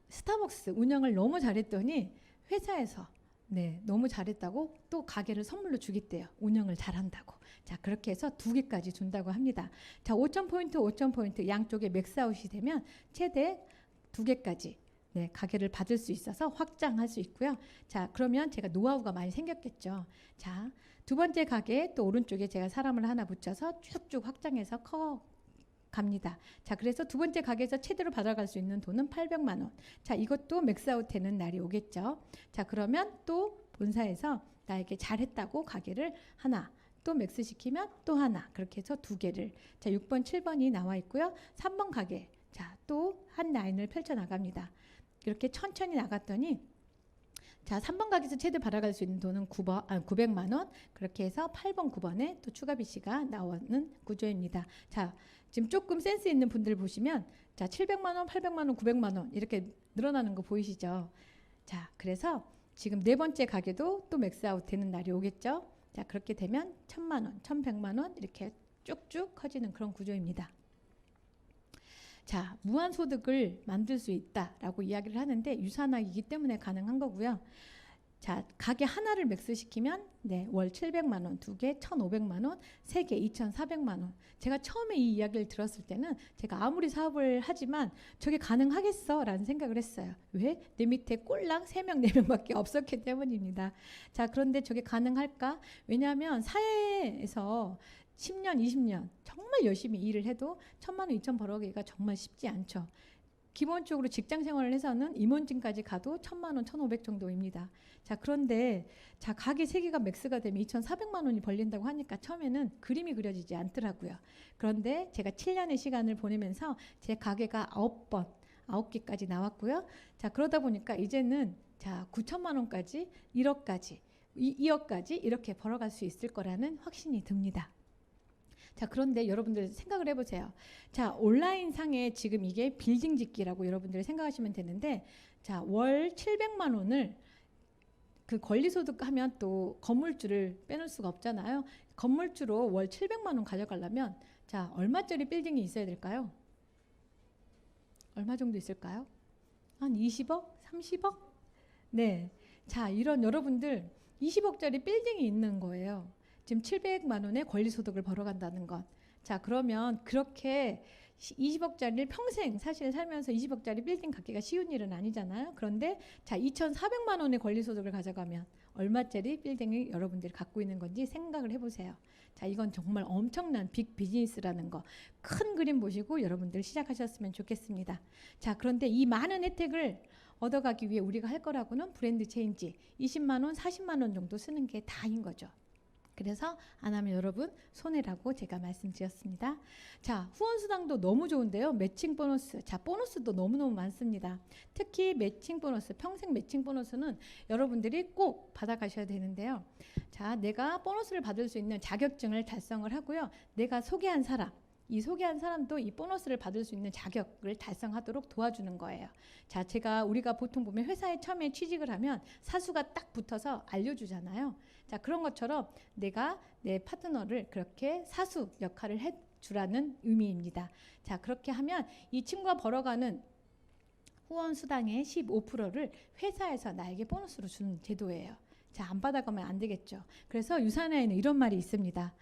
스타벅스 운영을 너무 잘했더니 회사에서 네, 너무 잘했다고 또 가게를 선물로 주겠대요. 운영을 잘한다고. 자, 그렇게 해서 2개까지 준다고 합니다. 자, 5,000포인트, 5,000포인트 양쪽에 맥스아웃이 되면 최대 2개까지 네, 가게를 받을 수 있어서 확장할 수 있고요. 자, 그러면 제가 노하우가 많이 생겼겠죠. 자, 두 번째 가게 또 오른쪽에 제가 사람을 하나 붙여서 쭉쭉 확장해서 갑니다. 자, 그래서 두 번째 가게에서 최대로 받아갈 수 있는 돈은 800만 원. 자, 이것도 맥스아웃 되는 날이 오겠죠. 자, 그러면 또 본사에서 나에게 잘했다고 가게를 하나, 또 맥스 시키면 또 하나, 그렇게 해서 2개를. 자, 6번, 7번이 나와 있고요. 3번 가게. 자, 또 한 라인을 펼쳐 나갑니다. 이렇게 천천히 나갔더니 자, 3번 가게에서 최대 받아갈 수 있는 돈은 900만 원. 그렇게 해서 8번, 9번에 또 추가 빚이가 나오는 구조입니다. 자, 지금 조금 센스 있는 분들 보시면 자, 700만 원, 800만 원, 900만 원 이렇게 늘어나는 거 보이시죠? 자, 그래서 지금 네 번째 가게도 또 맥스아웃 되는 날이 오겠죠? 자, 그렇게 되면 1000만 원, 1100만 원 이렇게 쭉쭉 커지는 그런 구조입니다. 자, 무한소득을 만들 수 있다라고 이야기를 하는데 유산학이기 때문에 가능한 거고요. 자, 가게 하나를 맥스시키면 네, 월 700만 원, 두 개 1,500만 원, 세 개 2,400만 원. 제가 처음에 이 이야기를 들었을 때는 제가 아무리 사업을 하지만 저게 가능하겠어라는 생각을 했어요. 왜? 내 밑에 꼴랑 3명, 4명밖에 없었기 때문입니다. 자, 그런데 저게 가능할까? 왜냐하면 사회에서 10년, 20년 정말 열심히 일을 해도 1,000만 원, 2,000 벌어가기가 정말 쉽지 않죠. 기본적으로 직장 생활을 해서는 임원진까지 가도 1,000만 원, 1,500 정도입니다. 자, 그런데 자, 가게 3개가 맥스가 되면 2,400만 원이 벌린다고 하니까 처음에는 그림이 그려지지 않더라고요. 그런데 제가 7년의 시간을 보내면서 제 가게가 9개까지 나왔고요. 자, 그러다 보니까 이제는 자, 9천만 원까지 1억까지 2억까지 이렇게 벌어갈 수 있을 거라는 확신이 듭니다. 자, 그런데 여러분들 생각을 해보세요. 자, 온라인 상에 지금 이게 빌딩 짓기라고 여러분들이 생각하시면 되는데, 자, 월 700만 원을 그 권리소득 하면 또 건물주를 빼놓을 수가 없잖아요. 건물주로 월 700만 원 가져가려면 자, 얼마짜리 빌딩이 있어야 될까요? 얼마 정도 있을까요? 한 20억? 30억? 네. 자, 이런 여러분들 20억짜리 빌딩이 있는 거예요. 지금 700만 원의 권리소득을 벌어간다는 것. 자, 그러면 그렇게 20억짜리를 평생 사실 살면서 20억짜리 빌딩 갖기가 쉬운 일은 아니잖아요. 그런데 자, 2,400만 원의 권리소득을 가져가면 얼마짜리 빌딩을 여러분들이 갖고 있는 건지 생각을 해보세요. 자, 이건 정말 엄청난 빅 비즈니스라는 거. 큰 그림 보시고 여러분들 시작하셨으면 좋겠습니다. 자, 그런데 이 많은 혜택을 얻어가기 위해 우리가 할 거라고는 브랜드 체인지 20만 원, 40만 원 정도 쓰는 게 다인 거죠. 그래서 안 하면 여러분 손해라고 제가 말씀드렸습니다. 자, 후원수당도 너무 좋은데요. 매칭 보너스. 자, 보너스도 너무너무 많습니다. 특히 매칭 보너스, 평생 매칭 보너스는 여러분들이 꼭 받아가셔야 되는데요. 자, 내가 보너스를 받을 수 있는 자격증을 달성을 하고요. 내가 소개한 사람, 이 소개한 사람도 이 보너스를 받을 수 있는 자격을 달성하도록 도와주는 거예요. 자, 우리가 보통 보면 회사에 처음에 취직을 하면 사수가 딱 붙어서 알려주잖아요. 자, 그런 것처럼 내가 내 파트너를 그렇게 사수 역할을 해주라는 의미입니다. 자, 그렇게 하면 이 친구가 벌어가는 후원 수당의 15%를 회사에서 나에게 보너스로 주는 제도예요. 자, 안 받아가면 안 되겠죠. 그래서 유산화에는 이런 말이 있습니다.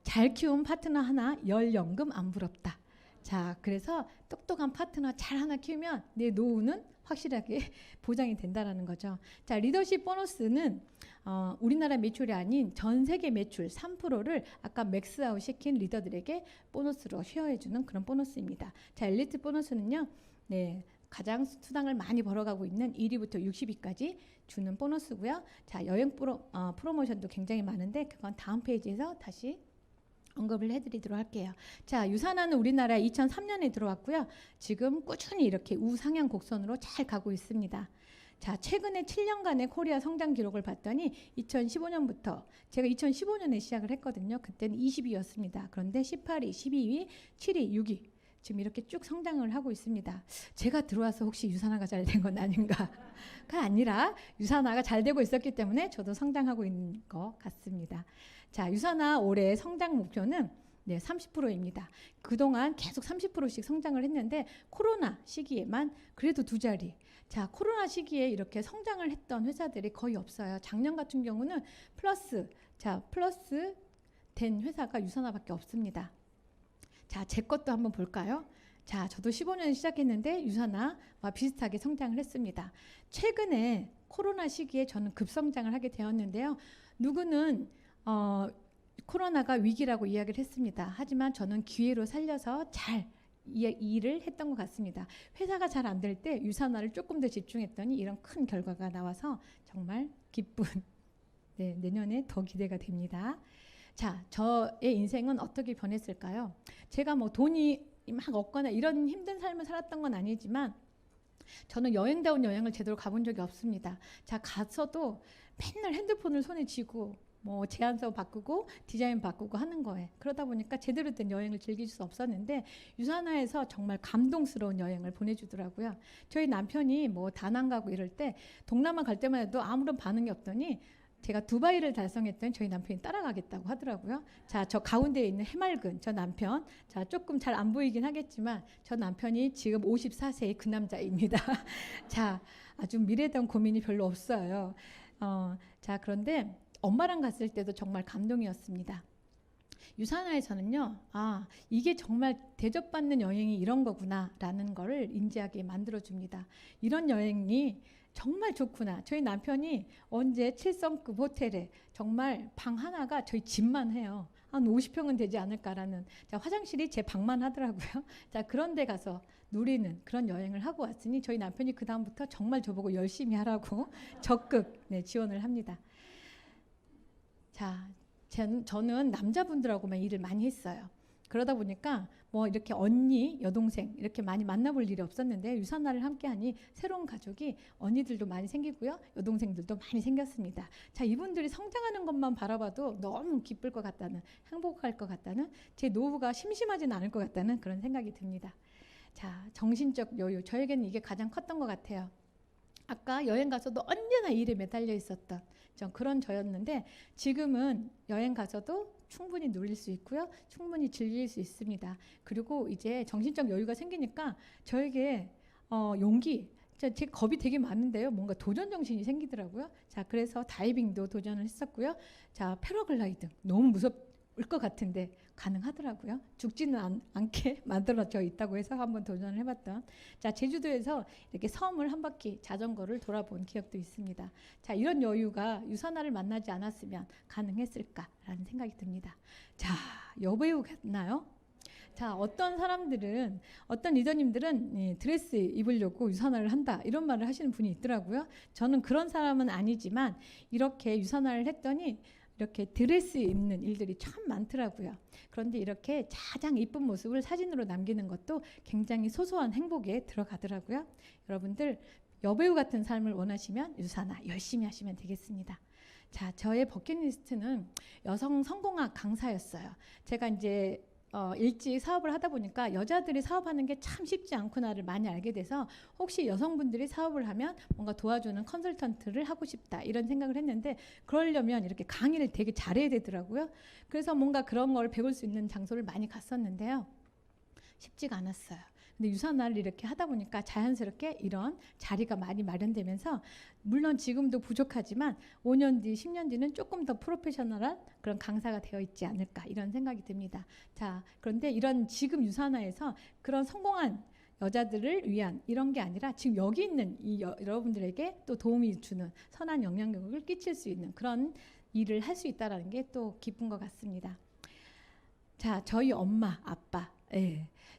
잘 키운 파트너 하나 열 연금 안 부럽다. 자, 그래서 똑똑한 파트너 잘 하나 키우면 내 노후는 확실하게 보장이 된다라는 거죠. 자, 리더십 보너스는 우리나라 매출이 아닌 전 세계 매출 3%를 아까 맥스아웃 시킨 리더들에게 보너스로 쉐어해주는 그런 보너스입니다. 자, 엘리트 보너스는요, 네, 가장 수당을 많이 벌어가고 있는 1위부터 60위까지 주는 보너스고요. 자, 여행 프로모션도 굉장히 많은데 그건 다음 페이지에서 다시 언급을 해드리도록 할게요. 자, 유산화는 우리나라에 2003년에 들어왔고요. 지금 꾸준히 이렇게 우상향 곡선으로 잘 가고 있습니다. 자, 최근에 7년간의 코리아 성장 기록을 봤더니 2015년부터 제가 2015년에 시작을 했거든요. 그때는 20위였습니다. 그런데 18위, 12위, 7위, 6위 지금 이렇게 쭉 성장을 하고 있습니다. 제가 들어와서 혹시 유산화가 잘 된 건 아닌가가 아니라 유산화가 잘 되고 있었기 때문에 저도 성장하고 있는 것 같습니다. 자, 유산화 올해 성장 목표는 네, 30%입니다. 그동안 계속 30%씩 성장을 했는데 코로나 시기에만 그래도 2자리. 자, 코로나 시기에 이렇게 성장을 했던 회사들이 거의 없어요. 작년 같은 경우는 플러스 된 회사가 유산화밖에 없습니다. 자, 제 것도 한번 볼까요? 자, 저도 15년 시작했는데 유산화와 비슷하게 성장을 했습니다. 최근에 코로나 시기에 저는 급성장을 하게 되었는데요. 누구는 코로나가 위기라고 이야기를 했습니다. 하지만 저는 기회로 살려서 잘 일을 했던 것 같습니다. 회사가 잘 안 될 때 유산화를 조금 더 집중했더니 이런 큰 결과가 나와서 정말 기쁜 네, 내년에 더 기대가 됩니다. 자, 저의 인생은 어떻게 변했을까요? 제가 뭐 돈이 막 없거나 이런 힘든 삶을 살았던 건 아니지만 저는 여행다운 여행을 제대로 가본 적이 없습니다. 자, 가서도 맨날 핸드폰을 손에 쥐고 뭐 제안서 바꾸고 디자인 바꾸고 하는 거예요. 그러다 보니까 제대로 된 여행을 즐길 수 없었는데 유산화에서 정말 감동스러운 여행을 보내주더라고요. 저희 남편이 뭐 다낭 가고 이럴 때 동남아 갈 때만 해도 아무런 반응이 없더니 제가 두바이를 달성했더니 저희 남편이 따라가겠다고 하더라고요. 자, 저 가운데에 있는 해맑은 저 남편, 자, 조금 잘 안 보이긴 하겠지만 저 남편이 지금 54세의 그 남자입니다. 자, 아주 미래에 대한 고민이 별로 없어요. 자, 그런데 엄마랑 갔을 때도 정말 감동이었습니다. 유산화에서는요, 아, 이게 정말 대접받는 여행이 이런 거구나라는 거를 인지하게 만들어줍니다. 이런 여행이 정말 좋구나. 저희 남편이 언제 7성급 호텔에 정말 방 하나가 저희 집만 해요. 한 50평은 되지 않을까라는. 자, 화장실이 제 방만 하더라고요. 자, 그런 데 가서 누리는 그런 여행을 하고 왔으니 저희 남편이 그 다음부터 정말 저보고 열심히 하라고 적극 지원을 합니다. 자, 저는 남자분들하고만 일을 많이 했어요. 그러다 보니까 뭐 이렇게 언니, 여동생 이렇게 많이 만나볼 일이 없었는데 유산화를 함께하니 새로운 가족이 언니들도 많이 생기고요. 여동생들도 많이 생겼습니다. 자, 이분들이 성장하는 것만 바라봐도 너무 기쁠 것 같다는, 행복할 것 같다는, 제 노후가 심심하진 않을 것 같다는 그런 생각이 듭니다. 자, 정신적 여유, 저에게는 이게 가장 컸던 것 같아요. 아까 여행 가서도 언제나 일에 매달려 있었던 그런 저였는데 지금은 여행 가서도 충분히 누릴 수 있고요. 충분히 즐길 수 있습니다. 그리고 이제 정신적 여유가 생기니까 저에게 용기, 제 겁이 되게 많은데요. 뭔가 도전 정신이 생기더라고요. 자, 그래서 다이빙도 도전을 했었고요. 자, 패러글라이딩 너무 무섭을 것 같은데 가능하더라고요. 죽지는 않게 만들어져 있다고 해서 한번 도전을 해봤던. 자, 제주도에서 이렇게 섬을 한 바퀴 자전거를 돌아본 기억도 있습니다. 자, 이런 여유가 유산화를 만나지 않았으면 가능했을까라는 생각이 듭니다. 자, 여배우 같나요? 자, 어떤 사람들은, 어떤 리더님들은 드레스 입으려고 유산화를 한다 이런 말을 하시는 분이 있더라고요. 저는 그런 사람은 아니지만 이렇게 유산화를 했더니 이렇게 드레스 입는 일들이 참 많더라고요. 그런데 이렇게 가장 이쁜 모습을 사진으로 남기는 것도 굉장히 소소한 행복에 들어가더라고요. 여러분들 여배우 같은 삶을 원하시면 유산화 열심히 하시면 되겠습니다. 자, 저의 버킷리스트는 여성 성공학 강사였어요. 제가 이제 일찍 사업을 하다 보니까 여자들이 사업하는 게 참 쉽지 않구나를 많이 알게 돼서 혹시 여성분들이 사업을 하면 뭔가 도와주는 컨설턴트를 하고 싶다 이런 생각을 했는데 그러려면 이렇게 강의를 되게 잘해야 되더라고요. 그래서 뭔가 그런 걸 배울 수 있는 장소를 많이 갔었는데요. 쉽지가 않았어요. 근데 유산화를 이렇게 하다 보니까 자연스럽게 이런 자리가 많이 마련되면서 물론 지금도 부족하지만 5년 뒤, 10년 뒤는 조금 더 프로페셔널한 그런 강사가 되어 있지 않을까 이런 생각이 듭니다. 자, 그런데 이런 지금 유산화에서 그런 성공한 여자들을 위한 이런 게 아니라 지금 여기 있는 여러분들에게 또 도움이 주는 선한 영향력을 끼칠 수 있는 그런 일을 할 수 있다는 게 또 기쁜 것 같습니다. 자, 저희 엄마, 아빠,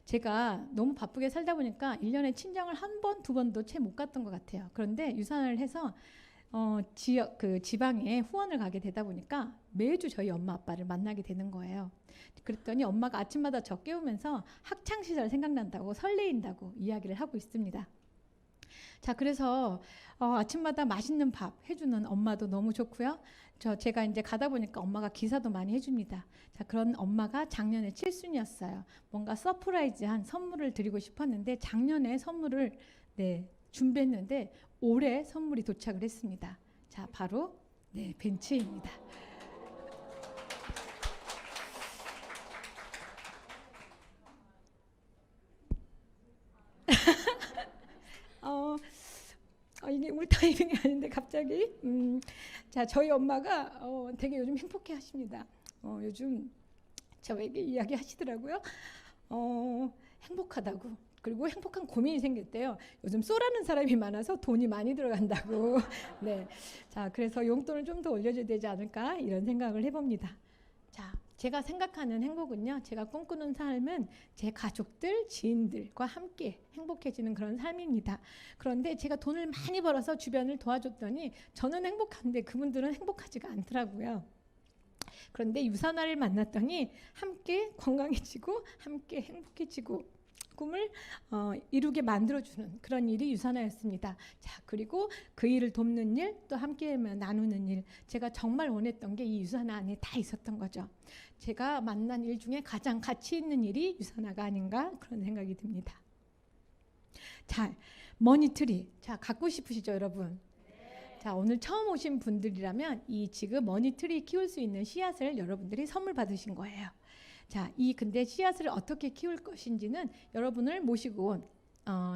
제가 너무 바쁘게 살다 보니까 1년에 친정을 한 번, 두 번도 채 못 갔던 것 같아요. 그런데 유산을 해서 지방에 후원을 가게 되다 보니까 매주 저희 엄마 아빠를 만나게 되는 거예요. 그랬더니 엄마가 아침마다 저 깨우면서 학창 시절 생각난다고 설레인다고 이야기를 하고 있습니다. 자, 그래서 아침마다 맛있는 밥 해주는 엄마도 너무 좋고요. 제가 이제 가다 보니까 엄마가 기사도 많이 해줍니다. 자, 그런 엄마가 작년에 7순이었어요. 뭔가 서프라이즈한 선물을 드리고 싶었는데 작년에 선물을 준비했는데 올해 선물이 도착을 했습니다. 자, 바로 벤츠입니다. 이게 울타이밍이 아닌데 갑자기 자, 저희 엄마가 되게 요즘 행복해 하십니다. 요즘 저에게 이야기 하시더라고요. 행복하다고. 그리고 행복한 고민이 생겼대요. 요즘 쏘라는 사람이 많아서 돈이 많이 들어간다고. 네. 자, 그래서 용돈을 좀 더 올려줘야 되지 않을까 이런 생각을 해봅니다. 자, 제가 생각하는 행복은요, 제가 꿈꾸는 삶은 제 가족들, 지인들과 함께 행복해지는 그런 삶입니다. 그런데 제가 돈을 많이 벌어서 주변을 도와줬더니 저는 행복한데 그분들은 행복하지가 않더라고요. 그런데 유산화를 만났더니 함께 건강해지고 함께 행복해지고 꿈을 이루게 만들어주는 그런 일이 유산하였습니다. 자, 그리고 그 일을 돕는 일, 또 함께 나누는 일, 제가 정말 원했던 게 이 유산화 안에 다 있었던 거죠. 제가 만난 일 중에 가장 가치 있는 일이 유산화가 아닌가 그런 생각이 듭니다. 자, 머니트리. 자, 갖고 싶으시죠, 여러분? 자, 오늘 처음 오신 분들이라면 이 지금 머니트리 키울 수 있는 씨앗을 여러분들이 선물 받으신 거예요. 자, 근데 씨앗을 어떻게 키울 것인지는 여러분을 모시고 온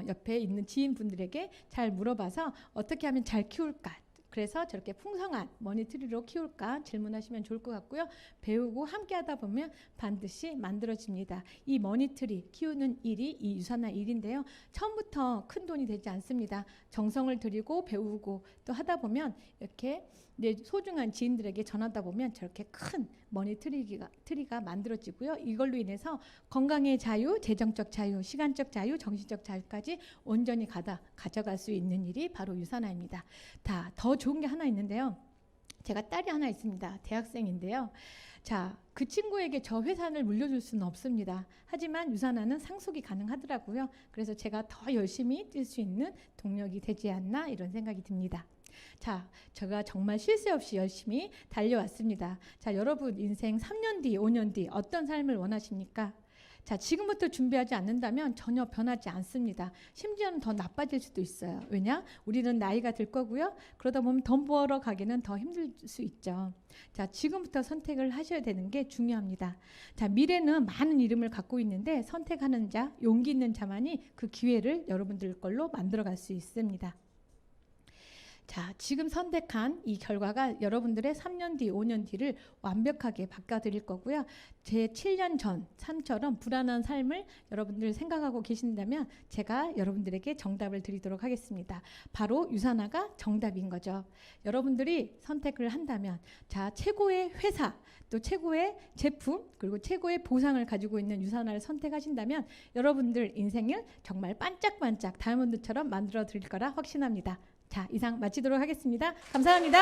옆에 있는 지인분들에게 잘 물어봐서 어떻게 하면 잘 키울까, 그래서 저렇게 풍성한 머니트리로 키울까 질문하시면 좋을 것 같고요. 배우고 함께 하다 보면 반드시 만들어집니다. 이 머니트리 키우는 일이 이 유산화 일인데요. 처음부터 큰 돈이 되지 않습니다. 정성을 들이고 배우고 또 하다 보면 이렇게 내 소중한 지인들에게 전하다 보면 저렇게 큰 머니트리가 만들어지고요. 이걸로 인해서 건강의 자유, 재정적 자유, 시간적 자유, 정신적 자유까지 온전히 가져갈 수 있는 일이 바로 유산화입니다. 더 좋은 게 하나 있는데요. 제가 딸이 하나 있습니다. 대학생인데요. 자, 그 친구에게 저 회사를 물려줄 수는 없습니다. 하지만 유산화는 상속이 가능하더라고요. 그래서 제가 더 열심히 뛸 수 있는 동력이 되지 않나 이런 생각이 듭니다. 자, 제가 정말 쉴 새 없이 열심히 달려왔습니다. 자, 여러분 인생 3년 뒤, 5년 뒤 어떤 삶을 원하십니까? 자, 지금부터 준비하지 않는다면 전혀 변하지 않습니다. 심지어는 더 나빠질 수도 있어요. 왜냐? 우리는 나이가 들 거고요. 그러다 보면 돈 벌어 가기는 더 힘들 수 있죠. 자, 지금부터 선택을 하셔야 되는 게 중요합니다. 자, 미래는 많은 이름을 갖고 있는데 선택하는 자, 용기 있는 자만이 그 기회를 여러분들 걸로 만들어갈 수 있습니다. 자, 지금 선택한 이 결과가 여러분들의 3년 뒤, 5년 뒤를 완벽하게 바꿔드릴 거고요. 제 7년 전 삶처럼 불안한 삶을 여러분들 생각하고 계신다면 제가 여러분들에게 정답을 드리도록 하겠습니다. 바로 유산화가 정답인 거죠. 여러분들이 선택을 한다면 자, 최고의 회사, 또 최고의 제품, 그리고 최고의 보상을 가지고 있는 유산화를 선택하신다면 여러분들 인생을 정말 반짝반짝 다이아몬드처럼 만들어 드릴 거라 확신합니다. 자, 이상 마치도록 하겠습니다. 감사합니다.